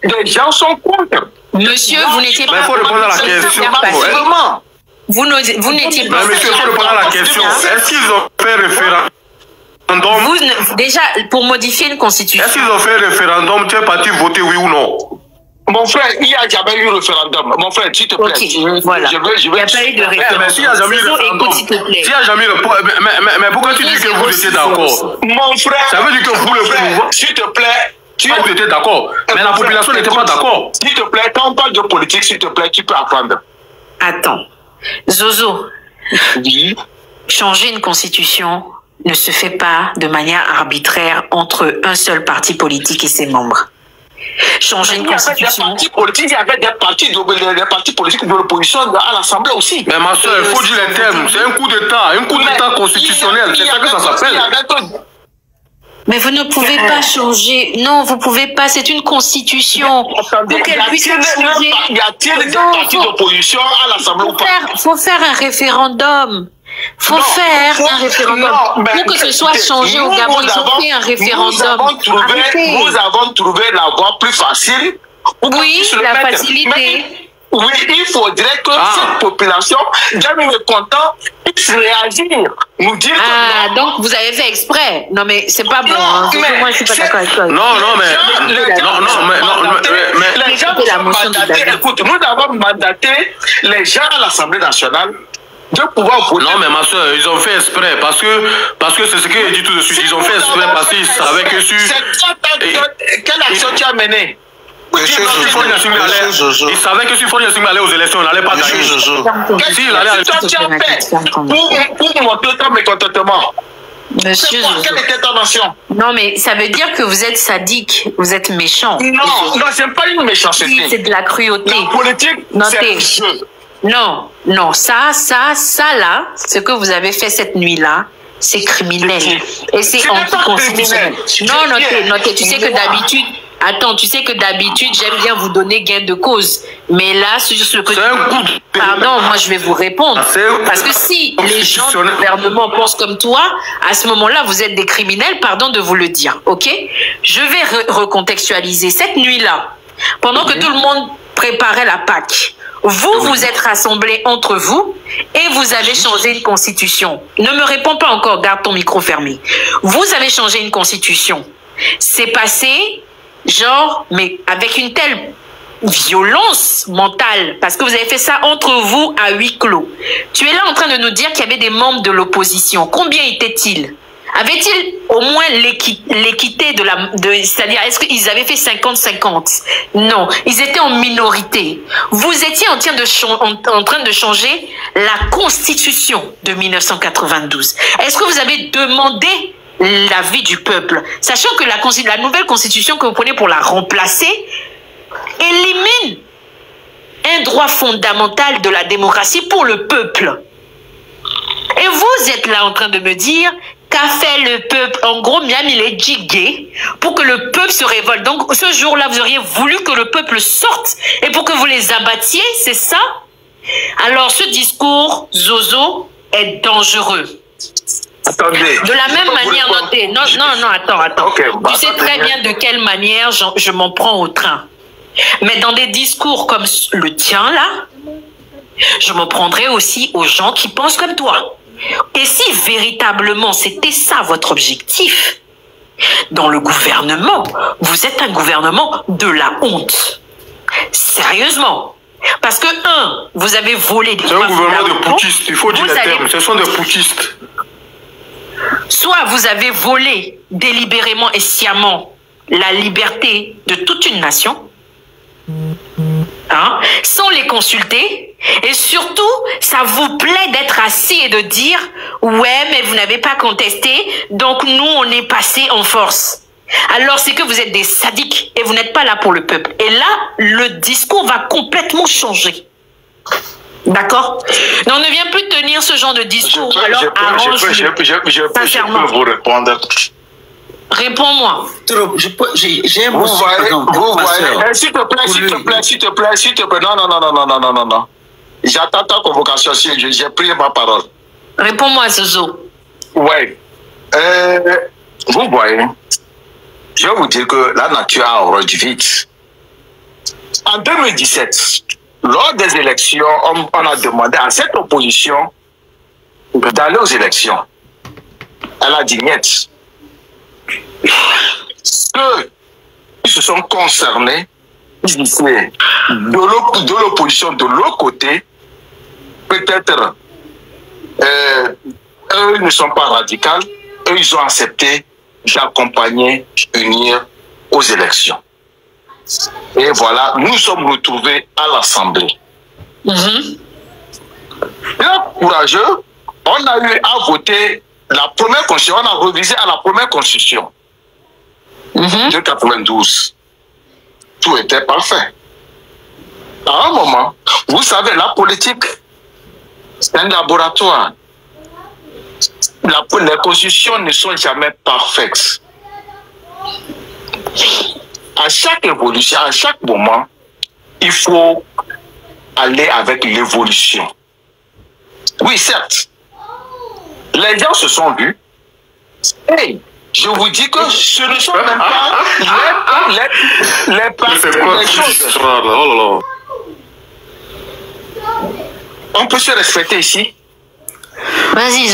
Speaker 5: Les gens sont contre.
Speaker 1: Monsieur, vous n'étiez
Speaker 3: Mais
Speaker 1: pas.
Speaker 3: il faut répondre à la question.
Speaker 5: Massivement.
Speaker 1: Vous n'étiez pas.
Speaker 3: Mais monsieur, il faut répondre à la question. Est-ce qu'ils ont fait un référendum?
Speaker 1: Déjà, pour modifier une constitution.
Speaker 3: Est-ce qu'ils ont fait un référendum? Tu es parti voter oui ou non?
Speaker 5: Mon frère, il n'y a jamais eu référendum. Mon frère, s'il te plaît.
Speaker 1: Ok, voilà. Il n'y a pas eu de référendum.
Speaker 3: Mais s'il n'y a jamais eu
Speaker 1: Zozo,
Speaker 3: référendum,
Speaker 1: écoute, s'il te plaît.
Speaker 3: s'il n'y a jamais eu mais pourquoi tu dis que vous étiez d'accord?
Speaker 5: Mon frère.
Speaker 3: Ça veut dire que vous, le pouvoir,
Speaker 5: s'il te plaît.
Speaker 3: vous étiez d'accord. Mais la population n'était pas d'accord.
Speaker 5: S'il te plaît, quand on parle de politique, s'il te plaît, tu peux apprendre.
Speaker 1: Attends. Zozo,
Speaker 5: Oui.
Speaker 1: changer une constitution ne se fait pas de manière arbitraire entre un seul parti politique et ses membres. Changer une
Speaker 5: Il y avait des
Speaker 1: constitution.
Speaker 5: partis politiques, il y avait des partis politiques de l'opposition à l'Assemblée aussi.
Speaker 3: Mais ma soeur, il faut dire les termes. C'est un coup d'État constitutionnel. C'est ça que ça s'appelle.
Speaker 1: Mais vous ne pouvez pas changer. Non, vous pouvez pas. C'est une constitution. Pour qu'elle puisse être changée.
Speaker 5: Y a-t-il des partis d'opposition à l'Assemblée ou pas?
Speaker 1: Faut faire un référendum. Faut
Speaker 5: Non,
Speaker 1: faire
Speaker 5: faut-
Speaker 1: un référendum.
Speaker 5: non, mais
Speaker 1: Pour que ce soit
Speaker 5: écoutez,
Speaker 1: changé au
Speaker 5: nous,
Speaker 1: Gabon,
Speaker 5: nous
Speaker 1: ils ont
Speaker 5: avons-
Speaker 1: fait un référendum. Arrêtez.
Speaker 5: Nous avons trouvé la voie plus facile. pour qu'on
Speaker 1: Oui,
Speaker 5: puisse le
Speaker 1: la
Speaker 5: mettre.
Speaker 1: facilité.
Speaker 5: Mais oui, il faudrait que cette population, jamais mécontent, puisse réagir. Nous dire
Speaker 1: Ah,
Speaker 5: que non.
Speaker 1: donc vous avez fait exprès. Non, mais c'est pas bon.
Speaker 5: Non,
Speaker 1: Hein.
Speaker 5: mais
Speaker 1: Moi, je suis pas
Speaker 5: c'est-
Speaker 1: d'accord avec toi.
Speaker 3: Non, mais.
Speaker 5: Les gens les gens
Speaker 1: Écoutez la
Speaker 5: nous ont
Speaker 1: motion de
Speaker 5: mandaté,
Speaker 1: David.
Speaker 5: écoute, nous avons mandaté les gens à l'Assemblée nationale de pouvoir voter.
Speaker 3: Non, mais ma soeur, ils ont fait exprès. Parce que c'est ce que j'ai dit tout de suite. Ils ont fait exprès parce qu'ils savaient que sur.
Speaker 5: Quelle action tu as menée?
Speaker 2: Monsieur Zozo,
Speaker 3: Ils savaient que si Fournier Singh allait aux élections, on n'allait pas
Speaker 2: Monsieur
Speaker 3: gagner.
Speaker 2: Zozo,
Speaker 3: Si, il allait à
Speaker 5: Qu'est-ce que tu as fait pour montrer ton mécontentement?
Speaker 1: Monsieur
Speaker 5: C'est quoi?
Speaker 1: Zozo.
Speaker 5: Quelle était ton action?
Speaker 1: Non, mais ça veut dire que vous êtes sadique, vous êtes méchant.
Speaker 5: Non, c'est pas une méchanceté.
Speaker 1: Oui, c'est de la cruauté.
Speaker 5: La politique, c'est
Speaker 1: Notez.
Speaker 5: un jeu.
Speaker 1: Non, ça là, ce que vous avez fait cette nuit-là, c'est criminel. Et c'est
Speaker 5: Ce n'est pas
Speaker 1: anticonstitutionnel.
Speaker 5: criminel.
Speaker 1: Non, notez, tu sais que
Speaker 5: Moi.
Speaker 1: d'habitude, attends, tu sais que d'habitude, j'aime bien vous donner gain de cause. Mais là, sur ce que
Speaker 3: C'est un coup de.
Speaker 1: pardon, moi je vais vous répondre. Parce que si les gens du gouvernement pensent comme toi, à ce moment-là, vous êtes des criminels, pardon de vous le dire, ok? Je vais recontextualiser. Cette nuit-là, pendant que tout le monde préparait la Pâque, vous êtes rassemblés entre vous et vous avez changé une constitution. Ne me réponds pas encore, garde ton micro fermé. Vous avez changé une constitution. C'est passé, genre, mais avec une telle violence mentale, parce que vous avez fait ça entre vous à huis clos. Tu es là en train de nous dire qu'il y avait des membres de l'opposition. Combien étaient-ils? Avait-il au moins l'équité c'est-à-dire, est-ce qu'ils avaient fait 50-50? Non, ils étaient en minorité. Vous étiez en train de changer la constitution de 1992. Est-ce que vous avez demandé l'avis du peuple? Sachant que la nouvelle constitution que vous prenez pour la remplacer, élimine un droit fondamental de la démocratie pour le peuple. Et vous êtes là en train de me dire qu'a fait le peuple. En gros, Miam, il est jigué pour que le peuple se révolte. Donc, ce jour-là, vous auriez voulu que le peuple sorte et pour que vous les abattiez, c'est ça? Alors, ce discours, Zozo, est dangereux.
Speaker 5: Attendez.
Speaker 1: De la même manière, notez. Non, attends.
Speaker 5: Okay,
Speaker 1: tu sais très bien de quelle manière je m'en prends au train. Mais dans des discours comme le tien, là, je me prendrai aussi aux gens qui pensent comme toi. Et si véritablement c'était ça votre objectif, dans le gouvernement, vous êtes un gouvernement de la honte. Sérieusement. Parce que, vous avez volé des...
Speaker 3: C'est un gouvernement de putschistes, il faut dire les termes, ce sont des putschistes.
Speaker 1: Soit vous avez volé délibérément et sciemment la liberté de toute une nation, sans les consulter, et surtout, ça vous plaît d'être assis et de dire « Ouais, mais vous n'avez pas contesté, donc nous, on est passé en force. » Alors, c'est que vous êtes des sadiques et vous n'êtes pas là pour le peuple. Et là, le discours va complètement changer. D'accord? Non, ne viens plus tenir ce genre de discours.
Speaker 5: Je peux vous répondre.
Speaker 1: Réponds-moi.
Speaker 5: J'ai un vous voyez, s'il te plaît. Non. J'attends ta convocation, j'ai pris ma parole.
Speaker 1: Réponds-moi, Zozo.
Speaker 5: Ouais. Vous voyez, je vais vous dire que la nature a horreur du vide. En 2017, lors des élections, on a demandé à cette opposition d'aller aux élections. Elle a dit niet. Ceux qui se sont concernés, de l'opposition de l'autre côté, peut-être eux ne sont pas radicaux, eux ils ont accepté d'accompagner, unir aux élections. Et voilà, nous sommes retrouvés à l'Assemblée. Bien courageux, on a eu à voter la première constitution, on a révisé à la première constitution de 92. Tout était parfait. À un moment, vous savez, la politique, c'est un laboratoire. Les constitutions ne sont jamais parfaites. À chaque évolution, à chaque moment, il faut aller avec l'évolution. Oui, certes. Les gens se sont vus. Hey, je vous dis que ce ne sont même pas les choses.
Speaker 3: Oh là là.
Speaker 5: On peut se respecter ici.
Speaker 1: Vas-y,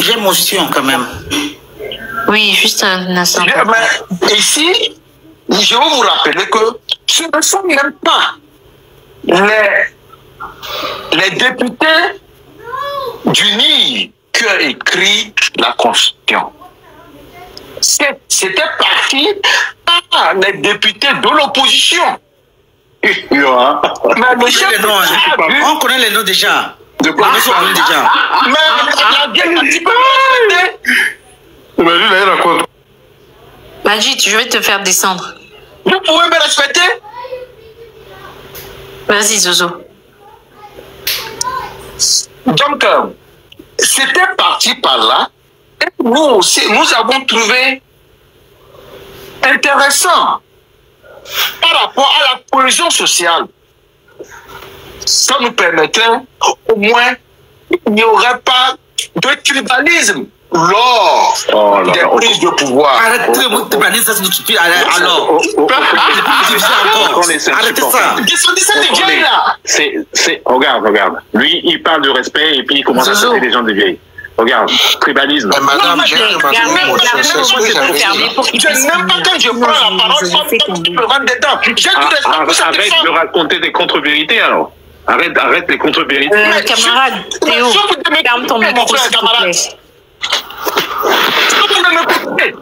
Speaker 7: j'ai motion quand même.
Speaker 1: Oui, juste un instant.
Speaker 5: Ici, je vais vous rappeler que ce ne sont même pas les députés du NIR qui ont écrit la Constitution. C'était parti par les députés de l'opposition.
Speaker 7: Mais le chef on connaît les noms déjà.
Speaker 5: Mais la guerre un petit peu respectée.
Speaker 3: Mais lui, là, il raconte.
Speaker 1: Majid, je vais te faire descendre.
Speaker 5: Vous pouvez me respecter?
Speaker 1: Vas-y, Zozo.
Speaker 5: Donc, c'était parti par là. Et nous aussi, nous avons trouvé intéressant par rapport à la cohésion sociale. Ça nous permettrait, au moins, il n'y aurait pas de tribalisme lors des prises de pouvoir.
Speaker 7: Arrêtez le tribalisme, ça se suffit alors. Arrêtez ça.
Speaker 8: Regarde. Lui, il parle de respect et puis il commence à traiter les gens de vieilles. Regarde, tribalisme.
Speaker 2: Madame,
Speaker 5: je n'aime pas quand je prends la parole, tu me rentres dedans.
Speaker 8: Arrête de raconter des contre-vérités alors. Arrête les contre-vérités.
Speaker 1: Camarade, Théo, ferme ton micro, s'il te plaît.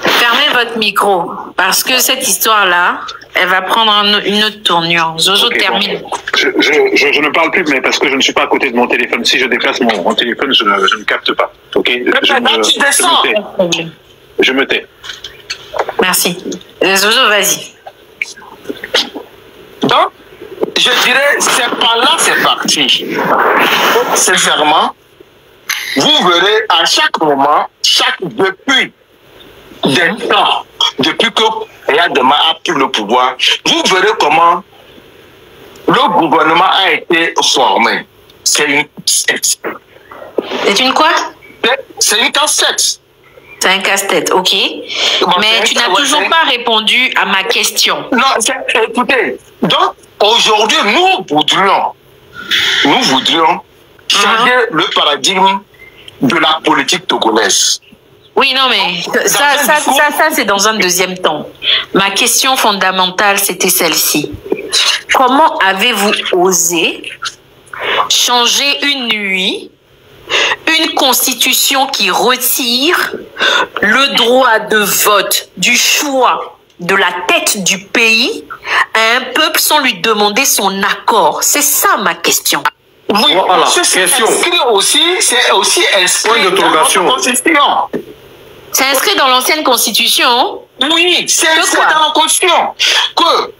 Speaker 1: Fermez votre micro, parce que cette histoire-là, elle va prendre une autre tournure. Zozo, termine.
Speaker 8: Bon. Je ne parle plus, mais parce que je ne suis pas à côté de mon téléphone. Si je déplace mon téléphone, je ne capte pas. Ok. Je me tais.
Speaker 1: Merci. Zozo, vas-y.
Speaker 5: Donc, je dirais, c'est par là c'est parti. Sincèrement, vous verrez à chaque moment, depuis des temps, depuis que Yadema a pris le pouvoir, vous verrez comment le gouvernement a été formé. C'est une casse-tête.
Speaker 1: C'est une quoi?
Speaker 5: C'est une casse-tête.
Speaker 1: C'est un casse-tête, ok. Mais tu n'as toujours pas répondu à ma question.
Speaker 5: Non, écoutez, donc aujourd'hui, nous voudrions changer le paradigme de la politique togolaise.
Speaker 1: Oui, non, mais ça c'est dans un deuxième temps. Ma question fondamentale, c'était celle-ci. Comment avez-vous osé changer une nuit une constitution qui retire le droit de vote, du choix de la tête du pays à un peuple sans lui demander son accord? C'est ça ma question.
Speaker 5: Oui, voilà. C'est aussi inscrit dans notre constitution.
Speaker 1: C'est inscrit dans l'ancienne constitution?
Speaker 5: Oui, c'est inscrit dans la constitution. Que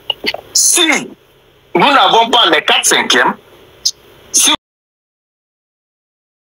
Speaker 5: si nous n'avons pas les 4/5e,